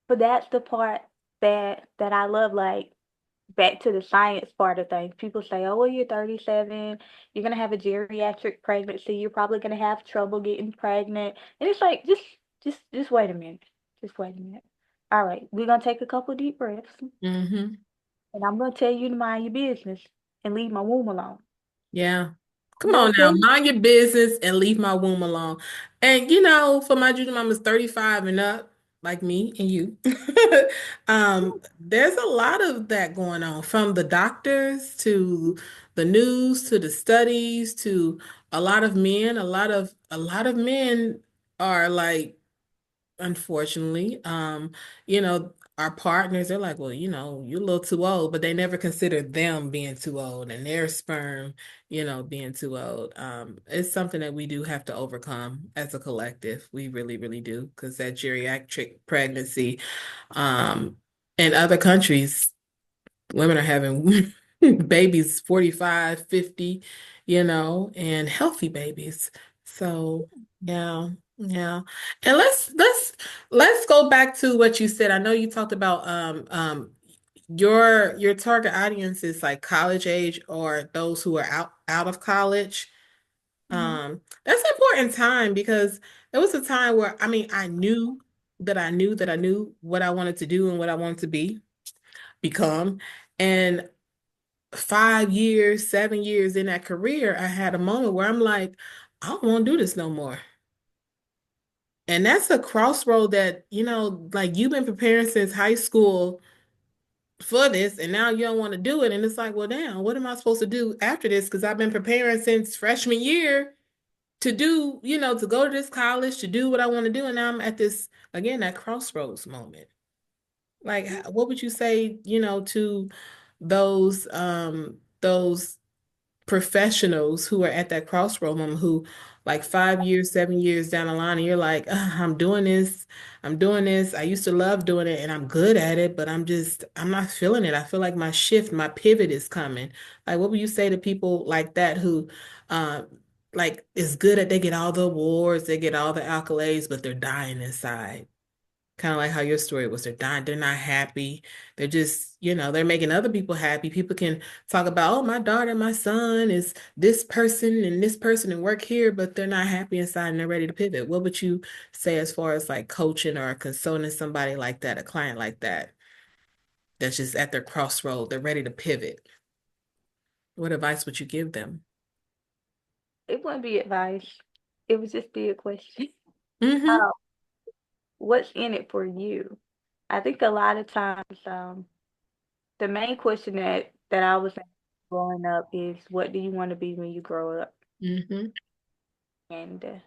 but that's the part that I love. Like, back to the science part of things. People say, "Oh, well, you're 37, you're gonna have a geriatric pregnancy, you're probably gonna have trouble getting pregnant." And it's like, just wait a minute. Just wait a minute. All right, we're gonna take a couple deep breaths, Hmm. and I'm gonna tell you to mind your business and leave my womb alone. Yeah. I'm Come gonna on tell now, you. mind your business and leave my womb alone. And for my junior mamas 35 and up, like me and you, there's a lot of that going on from the doctors to the news to the studies to a lot of men. A lot of men are like unfortunately. Our partners, they're like, well, you're a little too old, but they never consider them being too old and their sperm, being too old. It's something that we do have to overcome as a collective. We really, really do, because that geriatric pregnancy, um, in other countries, women are having babies 45, 50, and healthy babies. So, yeah, yeah. And let's go back to what you said. I know you talked about your target audience is like college age or those who are out of college. Mhm. That's an important time because there was a time where I mean I knew that I knew what I wanted to do and what I wanted to become. And 5 years, 7 years in that career, I had a moment where I'm like, I don't want to do this no more. And that's a crossroad that, like you've been preparing since high school for this, and now you don't want to do it. And it's like, well, damn, what am I supposed to do after this? Because I've been preparing since freshman year to do, to go to this college, to do what I want to do. And now I'm at this, again, that crossroads moment. Like, what would you say, to those professionals who are at that crossroad moment who like 5 years, 7 years down the line, and you're like, "Ugh, I'm doing this. I used to love doing it and I'm good at it, but I'm not feeling it. I feel like my shift, my pivot is coming." Like, what would you say to people like that who, uh, like, is good at, they get all the awards, they get all the accolades, but they're dying inside? Kind of like how your story was. They're dying, they're not happy. They're just, they're making other people happy. People can talk about, oh, my daughter, my son is this person and work here, but they're not happy inside and they're ready to pivot. What would you say as far as like coaching or consoling somebody like that, a client like that, that's just at their crossroad, they're ready to pivot? What advice would you give them? It wouldn't be advice. It would just be a question. Mm-hmm. Uh, what's in it for you? I think a lot of times, the main question that I was asking growing up is what do you want to be when you grow up? Hmm. And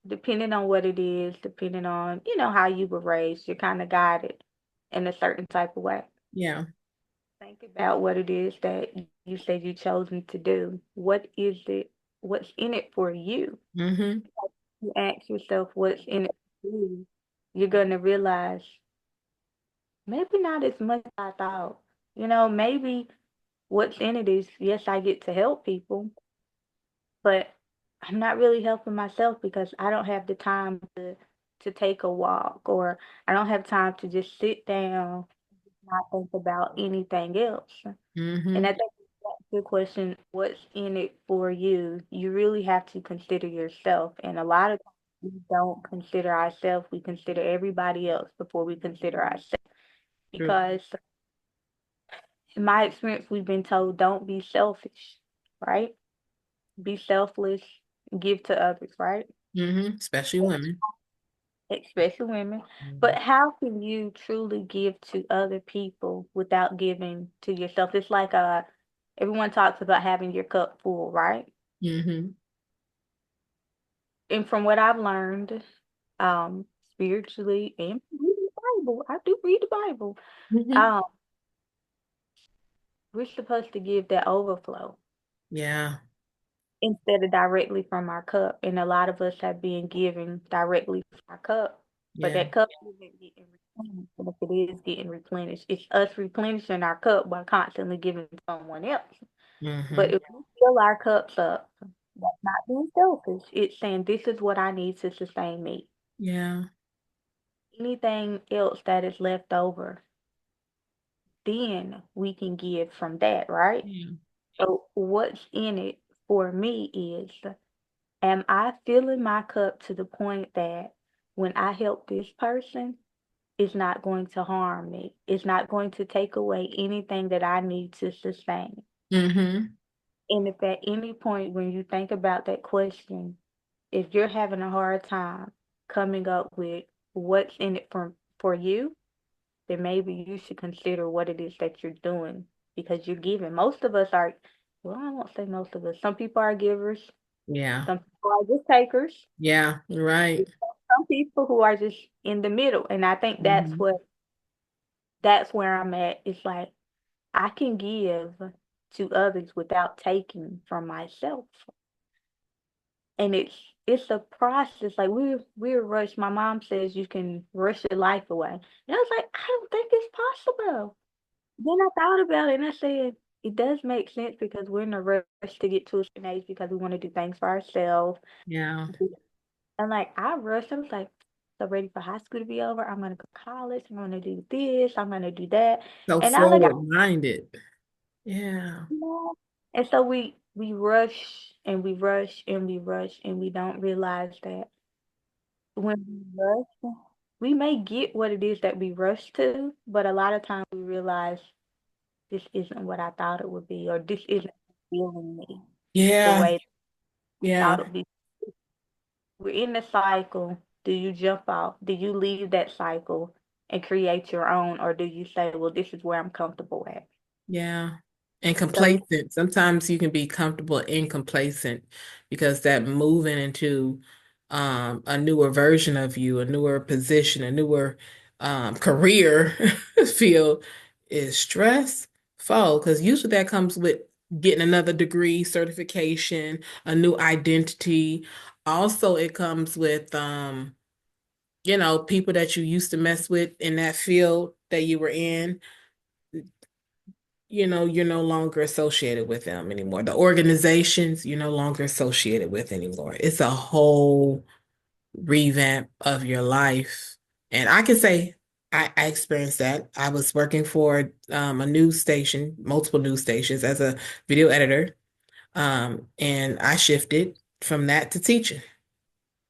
depending on what it is, depending on, how you were raised, you're kind of guided in a certain type of way. Yeah. Think about what it is that you said you chosen to do. What is it? What's in it for you? Hmm. You ask yourself what's in it for you, you're gonna realize maybe not as much as I thought. Maybe what's in it is yes, I get to help people, but I'm not really helping myself because I don't have the time to take a walk, or I don't have time to just sit down, not think about anything else. And Hmm. I think that's the question, what's in it for you? You really have to consider yourself. And a lot of times we don't consider ourselves, we consider everybody else before we consider ourselves. True. Because in my experience, we've been told don't be selfish, right? Be selfless, give to others, right? Especially women. Especially women. But Hmm. how can you truly give to other people without giving to yourself? It's like everyone talks about having your cup full, right? Hmm. And from what I've learned, spiritually and reading the Bible, I do read the Bible. Hmm. Um, we're supposed to give that overflow Yeah. instead of directly from our cup. And a lot of us have been giving directly from our cup, but Yeah. that cup isn't getting replenished. And if it is getting replenished, it's us replenishing our cup by constantly giving to someone else. But Hmm. if we fill our cups up, that's not being selfish. It's saying this is what I need to sustain me. Yeah. Anything else that is left over, then we can give from that, right? Yeah. So what's in it for me is, am I filling my cup to the point that when I help this person, it's not going to harm me. It's not going to take away anything that I need to sustain. Hmm. And if at any point when you think about that question, if you're having a hard time coming up with what's in it for you, then maybe you should consider what it is that you're doing because you're giving. Most of us are, well, I won't say most of us. Some people are givers, Yeah. some people are just takers, Yeah. Right. some people who are just in the middle. And I think Hmm. that's where I'm at. It's like I can give to others without taking from myself. And it's a process. Like we're rushed. My mom says you can rush your life away. And I was like, I don't think it's possible. Then I thought about it and I said, it does make sense because we're in a rush to get to a certain age because we want to do things for ourselves. Yeah. And like I rushed, I was like, so ready for high school to be over. I'm gonna go to college, I'm gonna do this, I'm gonna do that. So And I was like, forward minded. Yeah. no. And so we rush and we rush and we rush and we don't realize that when we rush, we may get what it is that we rush to, but a lot of times we realize this isn't what I thought it would be, or this isn't feeling me the Yeah. way I thought Yeah. it would be. We're in the cycle. Do you jump off? Do you leave that cycle and create your own, or do you say, well, this is where I'm comfortable at? Yeah. And So, complacent. Sometimes you can be comfortable and complacent because that moving into a newer version of you, a newer position, a newer career field is stressful because usually that comes with getting another degree, certification, a new identity. Also, it comes with people that you used to mess with in that field that you were in, you're no longer associated with them anymore. The organizations you're no longer associated with anymore. It's a whole revamp of your life. And I can say I experienced that. I was working for a news station, multiple news stations as a video editor. And I shifted from that to teaching.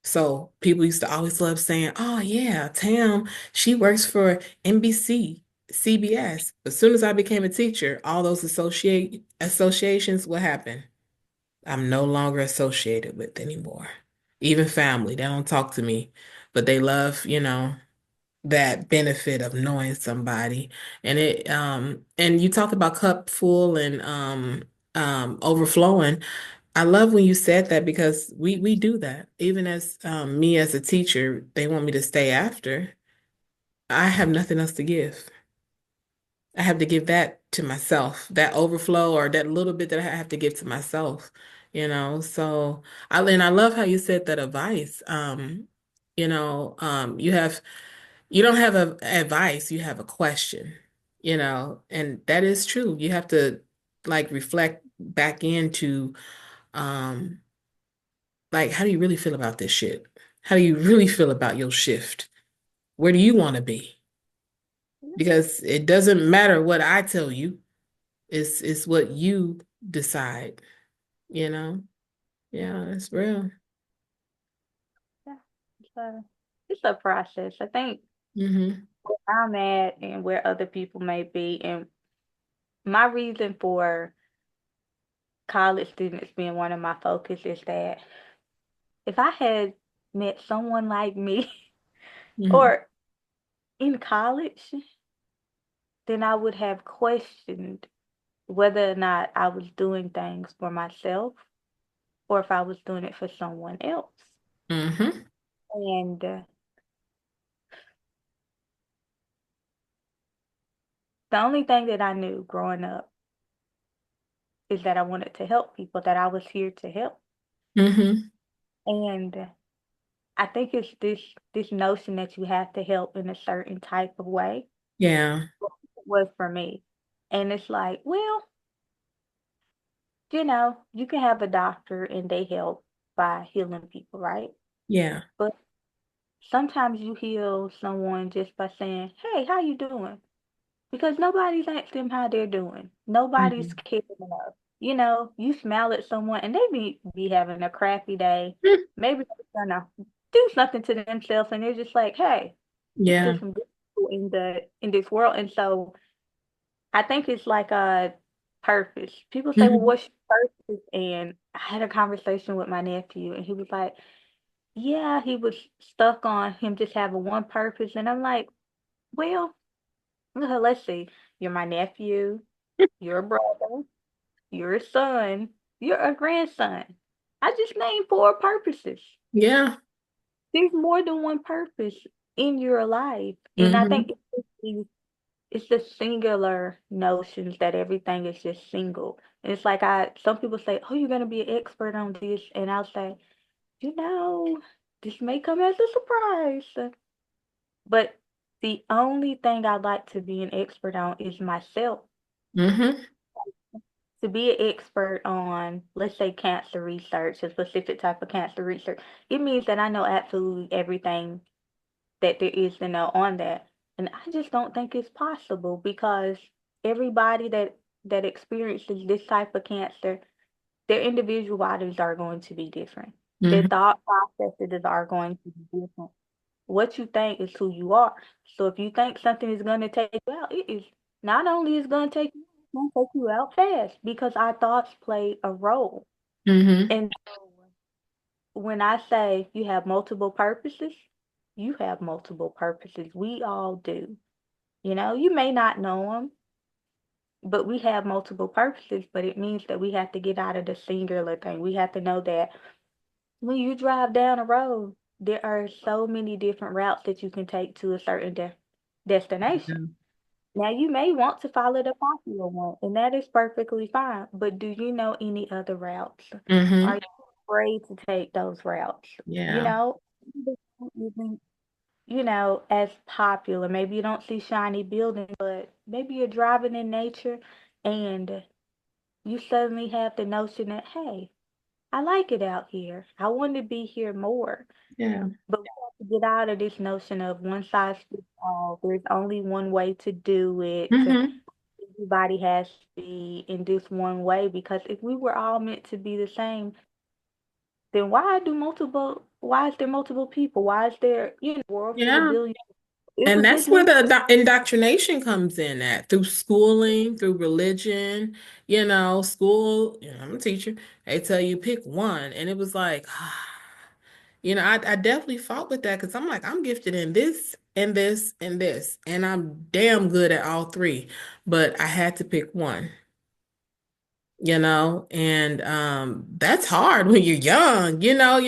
So people used to always love saying, "Oh yeah, Tam, she works for NBC, CBS." As soon as I became a teacher, all those associations, what happened? I'm no longer associated with anymore. Even family, they don't talk to me, but they love, that benefit of knowing somebody. And you talk about cup full and overflowing. I love when you said that because we do that. Even as me as a teacher, they want me to stay after. I have nothing else to give. I have to give that to myself, that overflow or that little bit that I have to give to myself, you know. So I love how you said that advice. You don't have a advice, you have a question, you know, and that is true. You have to like reflect back into um like how do you really feel about this shit? How do you really feel about your shift? Where do you want to be? Because it doesn't matter what I tell you. It's what you decide, you know? Yeah, it's real. Yeah, it's a process. I think Hmm. where I'm at and where other people may be, and my reason for college students being one of my focus is that if I had met someone like me Hmm. or in college, then I would have questioned whether or not I was doing things for myself or if I was doing it for someone else. Hmm. And the only thing that I knew growing up is that I wanted to help people, that I was here to help. Hmm. And I think it's this notion that you have to help in a certain type of way Yeah. was for me. And it's like, well, you can have a doctor and they help by healing people, right? Yeah. But sometimes you heal someone just by saying, "Hey, how you doing?" Because nobody's asked them how they're doing. Nobody's Hmm. caring enough. You smile at someone and they be having a crappy day. Maybe they're gonna do something to themselves and they're just like, hey, it's Yeah. just some good people in this world. And so I think it's like a purpose. People say, well, Hmm. what's your purpose? And I had a conversation with my nephew and he was like, yeah, he was stuck on him just having one purpose. And I'm like, well, let's see. You're my nephew. You're a brother, you're a son, you're a grandson. I just named four purposes. Yeah. There's more than one purpose in your life. And I think Hmm. it's the singular notions that everything is just single. And it's like some people say, oh, you're gonna be an expert on this. And I'll say, you know, this may come as a surprise. But the only thing I'd like to be an expert on is myself. Hmm. To be an expert on, let's say, cancer research, a specific type of cancer research, it means that I know absolutely everything that there is to know on that. And I just don't think it's possible because everybody that experiences this type of cancer, their individualities are going to be different. Their Hmm. thought processes are going to be different. What you think is who you are. So if you think something is going to take you out, it is not only is going to take you, it's going to take you out fast because our thoughts play a role. Hmm. And so when I say you have multiple purposes, you have multiple purposes. We all do. You may not know them, but we have multiple purposes, but it means that we have to get out of the singular thing. We have to know that when you drive down a road, there are so many different routes that you can take to a certain destination. Now, you may want to follow the popular one, and that is perfectly fine. But do you know any other routes? Are Hmm. you afraid to take those routes? You Yeah. know, maybe you isn't, as popular. Maybe you don't see shiny buildings, but maybe you're driving in nature and you suddenly have the notion that, hey, I like it out here. I want to be here more. Yeah. But we have to get out of this notion of one size fits all. There's only one way to do it. Hmm. Everybody has to be in this one way because if we were all meant to be the same, then why is there multiple people? Why is there, a world full of Yeah. billions? It And would that's just where mean, the indoctrination comes in at through schooling, through religion, school, I'm a teacher. They tell you pick one. And it was like, I definitely fought with that because I'm like, I'm gifted in this and this and this, and I'm damn good at all three, but I had to pick one. and that's hard when you're young, you're not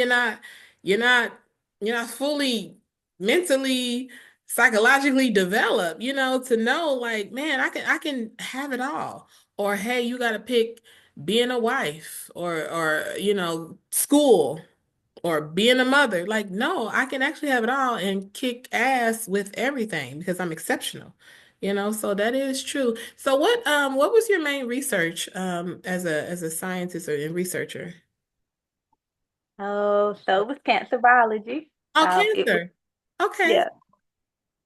you're not fully mentally, psychologically developed, to know like, man, I can have it all. Or hey, you got to pick being a wife or school or being a mother. Like, no, I can actually have it all and kick ass with everything because I'm exceptional. So that is true. So what was your main research as a scientist or a researcher? Oh, so it was cancer biology. Oh, It was, cancer. Okay. yeah,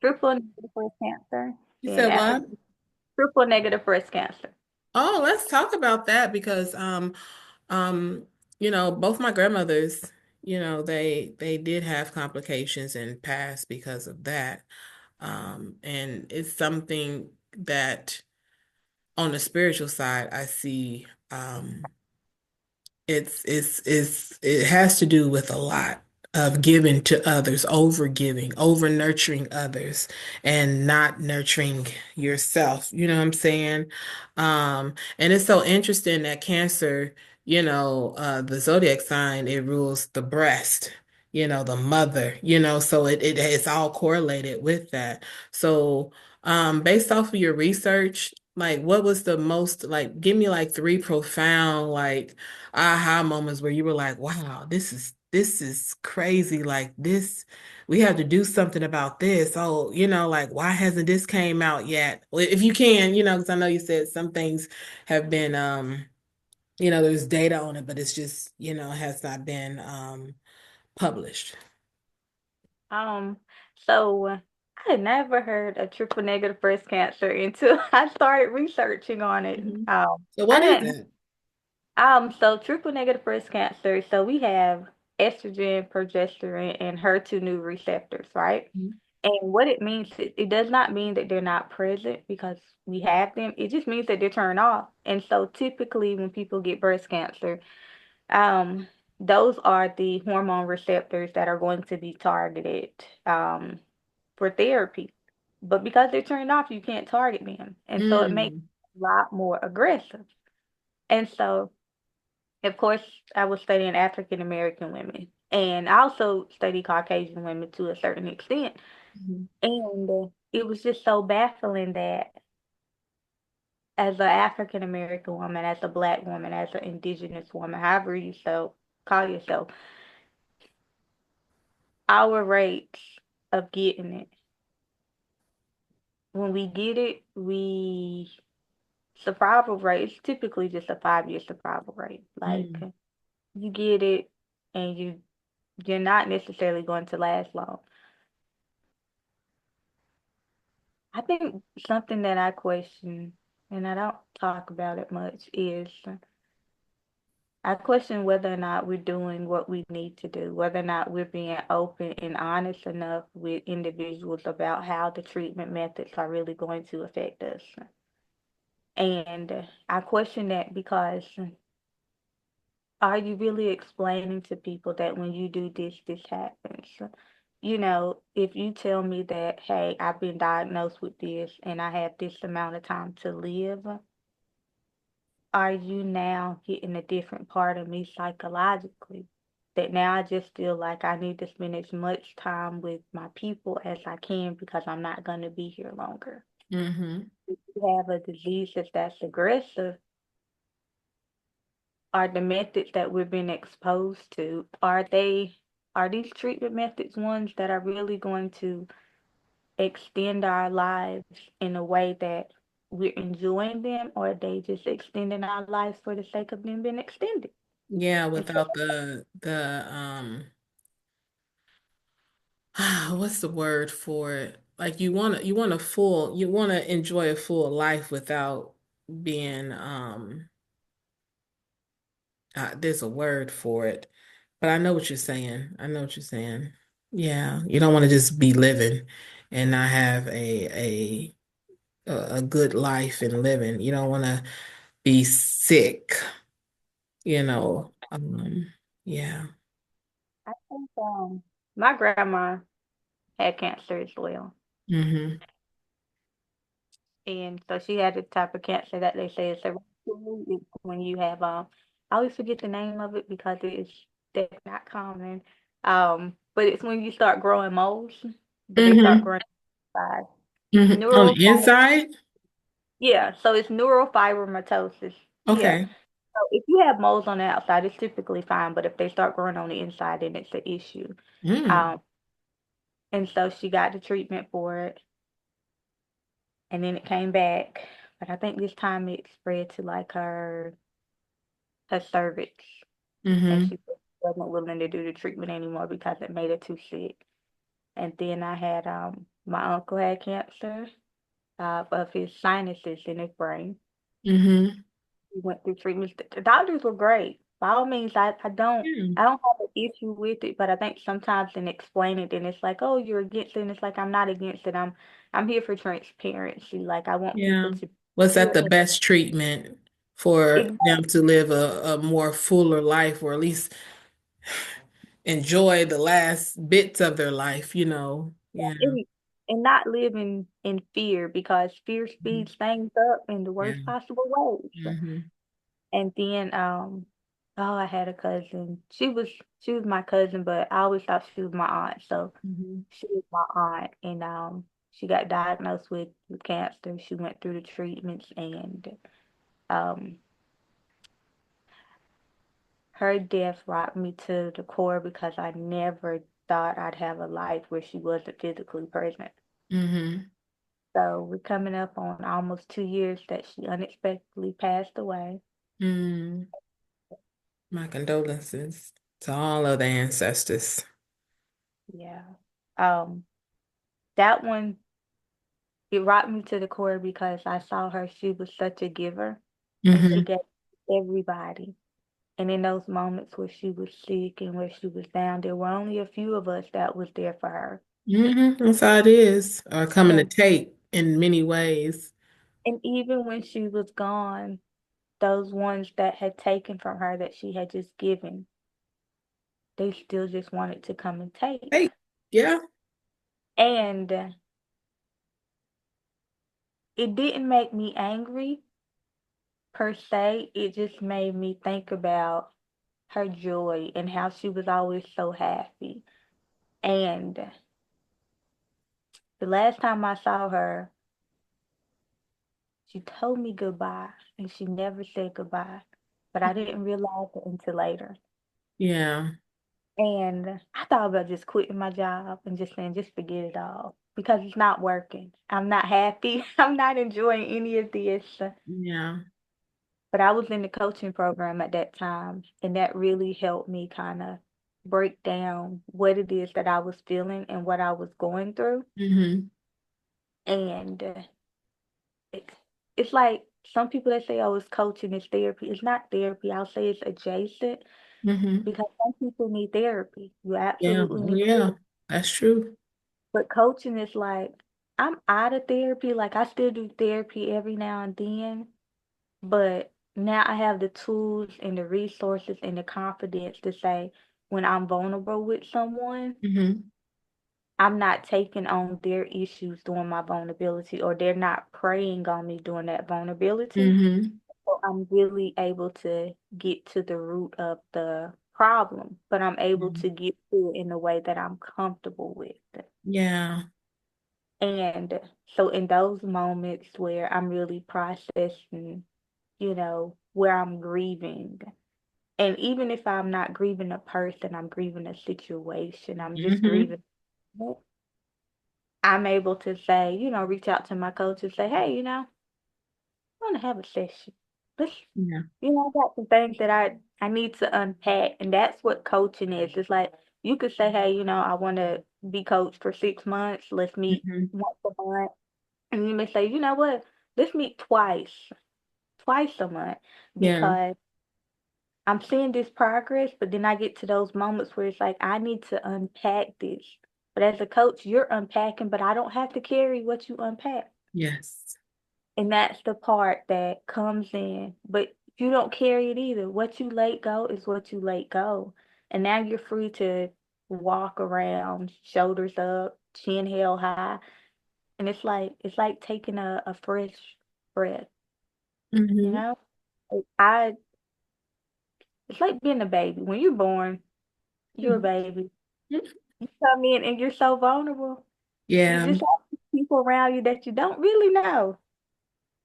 triple negative breast cancer You in said what? Africa, triple negative breast cancer. Oh, let's talk about that because um both my grandmothers, they did have complications and passed because of that. And it's something that on the spiritual side, I see it has to do with a lot of giving to others, over giving, over nurturing others, and not nurturing yourself. You know what I'm saying? And it's so interesting that Cancer, the zodiac sign, it rules the breast, the mother, so it's all correlated with that. So, based off of your research, like what was the most like, give me like three profound like aha moments where you were like, wow, this is crazy. Like this, we have to do something about this. Oh, like why hasn't this came out yet? Well, if you can, because I know you said some things have been there's data on it, but it's just, has not been published. Um, so I had never heard of triple negative breast cancer until I started researching on it. Mhm. So I what is didn't. it? So triple negative breast cancer. So we have estrogen, progesterone, and HER2 new receptors, right? Mhm. And what it means, it does not mean that they're not present because we have them. It just means that they're turned off. And so typically when people get breast cancer, um, those are the hormone receptors that are going to be targeted um, for therapy. But because they're turned off, you can't target them. And so it makes Mm. it a lot more aggressive. And so, of course, I was studying African American women. And I also study Caucasian women to a certain extent. Mhm. And it was just so baffling that as an African American woman, as a Black woman, as an indigenous woman, however you so call yourself, our rates of getting it, when we get it, we survival rate is typically just a 5 year survival rate. Like Mm. you get it and you're not necessarily going to last long. I think something that I question and I don't talk about it much is I question whether or not we're doing what we need to do, whether or not we're being open and honest enough with individuals about how the treatment methods are really going to affect us. And I question that because are you really explaining to people that when you do this, this happens? If you tell me that, hey, I've been diagnosed with this and I have this amount of time to live, are you now hitting a different part of me psychologically? That now I just feel like I need to spend as much time with my people as I can because I'm not going to be here longer. Mhm. If you have a disease that's aggressive, are the methods that we've been exposed to, are these treatment methods ones that are really going to extend our lives in a way that we're enjoying them, or are they just extending our lives for the sake of them being extended? Yeah, And so without the what's the word for it? Like you want to enjoy a full life without being there's a word for it, but I know what you're saying. I know what you're saying. Yeah, you don't want to just be living and not have a good life and living. You don't want to be sick, you know. Yeah. I think my grandma had cancer as well. Hmm. And so she had the type of cancer that they say is hereditary. actually, it's when you have I always forget the name of it because it's that's not common. But it's when you start growing moles, but they start Mm-hmm. growing inside. Mm-hmm. On Neural, the inside? yeah. So it's neurofibromatosis. Yeah. Okay. So if you have moles on the outside, it's typically fine. But if they start growing on the inside, then it's an issue. Mm. Um, and so she got the treatment for it, and then it came back. But I think this time it spread to like her cervix, and Mm-hmm. she wasn't willing to do the treatment anymore because it made her too sick. And then I had my uncle had cancer of his sinuses in his brain. Mm-hmm. He went through treatments. The doctors were great. By all means, Yeah. I don't have an issue with it, but I think sometimes in explaining it, then it's like, oh, you're against it, and it's like I'm not against it. I'm here for transparency. Like I want people Yeah. to Was that feel the that best treatment for them to live a more fuller life, or at least enjoy the last bits of their life, you know? Yeah. and, and not live in fear because fear Mhm. speeds things up in the Yeah. worst possible ways. Mm-hmm. And then oh, I had a cousin. She was my cousin, but I always thought she was my aunt. So Mm-hmm. she was my aunt, and she got diagnosed with cancer. She went through the treatments, and um her death rocked me to the core because I never thought I'd have a life where she wasn't physically present. Mm-hmm. So we're coming up on almost 2 years that she unexpectedly passed away. Mm. My condolences to all of the ancestors. Yeah. Um, that one, it rocked me to the core because I saw her. She was such a giver and she Mm-hmm. gave everybody. And in those moments where she was sick and where she was down, there were only a few of us that was there for her. Mm-hmm. That's how it is, or coming to And take in many ways. and even when she was gone, those ones that had taken from her that she had just given, they still just wanted to come and take. Hey, yeah. And it didn't make me angry per se. It just made me think about her joy and how she was always so happy. And the last time I saw her, she told me goodbye and she never said goodbye. But I didn't realize it until later. Yeah. And I thought about just quitting my job and just saying, just forget it all because it's not working. I'm not happy. I'm not enjoying any of this. Yeah. But I was in the coaching program at that time, and that really helped me kind of break down what it is that I was feeling and what I was going through. Mm-hmm. And it, it's like some people that say, oh, it's coaching, it's therapy. It's not therapy. I'll say it's adjacent Mm-hmm. because some people need therapy. You Yeah. absolutely Oh, need yeah. therapy. That's true. But coaching is like, I'm out of therapy. Like, I still do therapy every now and then, but now I have the tools and the resources and the confidence to say when I'm vulnerable with someone, Mm-hmm. I'm not taking on their issues during my vulnerability, or they're not preying on me during that vulnerability. Mm-hmm. So I'm really able to get to the root of the problem, but I'm able to get to it in a way that I'm comfortable with. Yeah. And so in those moments where I'm really processing, where I'm grieving, and even if I'm not grieving a person, I'm grieving a situation, I'm just Mm-hmm. grieving, I'm able to say, reach out to my coach and say, hey, I want to have a session. Let's, Yeah. I got some things that I need to unpack. And that's what coaching is. It's like you could say, hey, I want to be coached for 6 months. Let's meet Mm-hmm. once a month. And you may say, you know what? Let's meet twice a month Yeah. because I'm seeing this progress, but then I get to those moments where it's like, I need to unpack this. But as a coach, you're unpacking, but I don't have to carry what you unpack. Yes. And that's the part that comes in. But you don't carry it either. What you let go is what you let go. And now you're free to walk around, shoulders up, chin held high. And it's like taking a fresh breath, you Mm-hmm. know? I it's like being a baby. When you're born, you're a Mhm. baby. You come in and you're so vulnerable. You Yeah. just have people around you that you don't really know,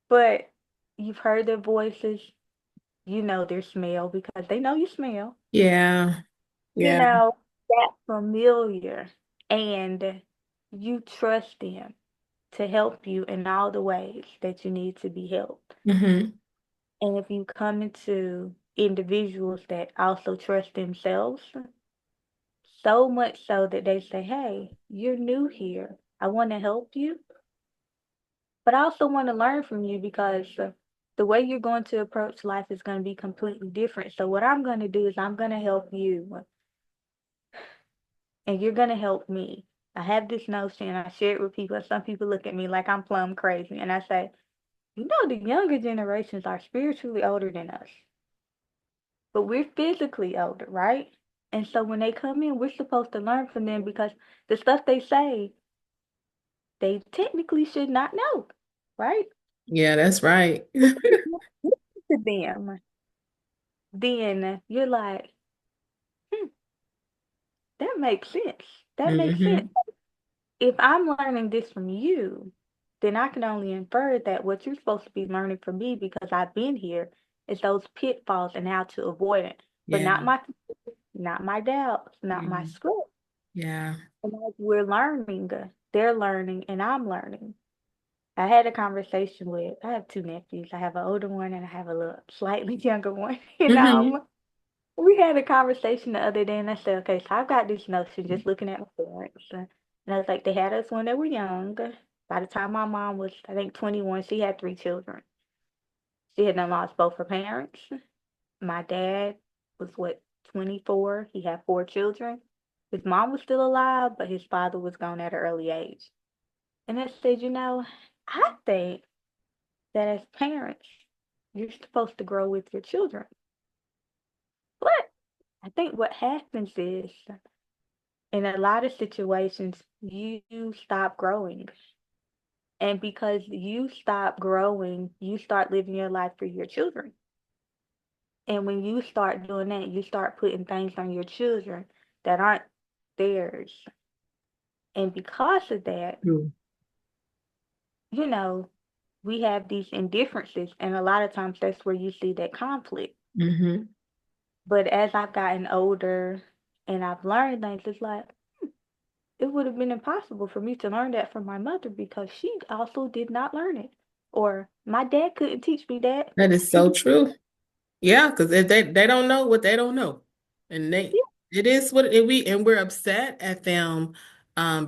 but you've heard their voices. You know their smell because they know you smell. Yeah. You Yeah. know that familiar, and you trust them to help you in all the ways that you need to be helped. Hmm. And if you come into individuals that also trust themselves, so much so that they say, hey, you're new here. I want to help you, but I also want to learn from you because the way you're going to approach life is going to be completely different. So, what I'm going to do is I'm going to help you, and you're going to help me. I have this notion, and I share it with people. And some people look at me like I'm plumb crazy. And I say, you know, the younger generations are spiritually older than us, but we're physically older, right? And so when they come in, we're supposed to learn from them because the stuff they say, they technically should not know, right? Yeah, that's right. To them, then you're like, hmm, that makes sense. That makes sense. Hmm. If I'm learning this from you, then I can only infer that what you're supposed to be learning from me because I've been here is those pitfalls and how to avoid it. But Yeah. not my doubts, not my Yeah. script. Yeah. And as we're learning, they're learning and I'm learning. I had a conversation with, I have two nephews. I have an older one and I have a little slightly younger one. And Hmm. we had a conversation the other day and I said, okay, so I've got this notion just looking at my parents. And I was like, they had us when they were young. By the time my mom was, I think, 21, she had three children. She had done lost both her parents. My dad was what, 24? He had four children. His mom was still alive, but his father was gone at an early age. And I said, I think that as parents, you're supposed to grow with your children. But I think what happens is, in a lot of situations, you stop growing. And because you stop growing, you start living your life for your children. And when you start doing that, you start putting things on your children that aren't theirs. And because of that, True. you know, we have these indifferences. And a lot of times that's where you see that conflict. Hmm. But as I've gotten older and I've learned things, it's like, it would have been impossible for me to learn that from my mother because she also did not learn it. Or my dad couldn't teach me that. That is He so did, true. Yeah, because if they don't know what they don't know, and they yeah, it is what it, we and we're upset at them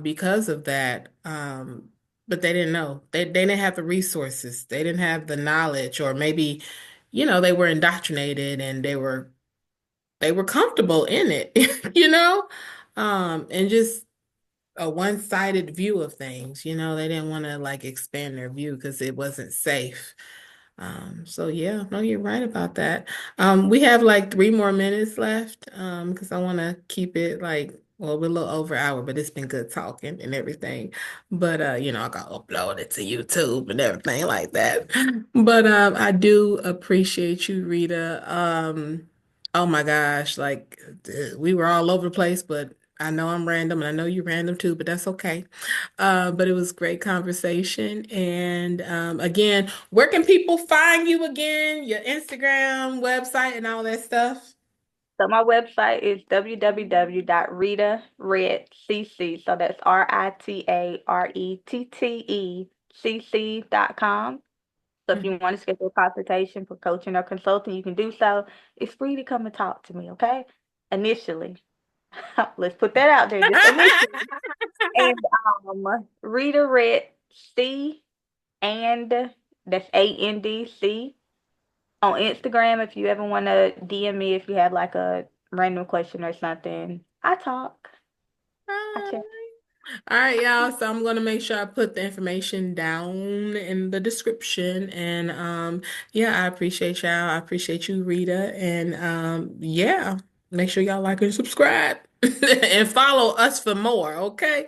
because of that. But they didn't know. They didn't have the resources. They didn't have the knowledge, or maybe, they were indoctrinated and they were comfortable in it, and just a one-sided view of things. They didn't want to like expand their view because it wasn't safe. So yeah, no, you're right about that. We have like 3 more minutes left, because I want to keep it like, well, we're a little over an hour, but it's been good talking and everything. But I got to upload it to YouTube and everything like that. But I do appreciate you, Rita. Oh my gosh, like we were all over the place, but I know I'm random and I know you're random too, but that's okay. But it was great conversation. And again, where can people find you again? Your Instagram, website, and all that stuff? so my website is www.ritarettecc. So that's RITARETTECC.com. So if you want to schedule a consultation for coaching or consulting, you can do so. It's free to come and talk to me, okay? Initially. Let's put that out there, just initially. And Rita Red C and that's ANDC on Instagram if you ever want to DM me if you have like a random question or something. I talk. I chat. All right, y'all. So I'm gonna make sure I put the information down in the description. And yeah, I appreciate y'all. I appreciate you, Rita. And yeah, make sure y'all like and subscribe and follow us for more. Okay.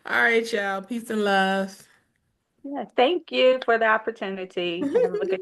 All right, y'all. Peace and love. Yeah, thank you for the opportunity. Have a good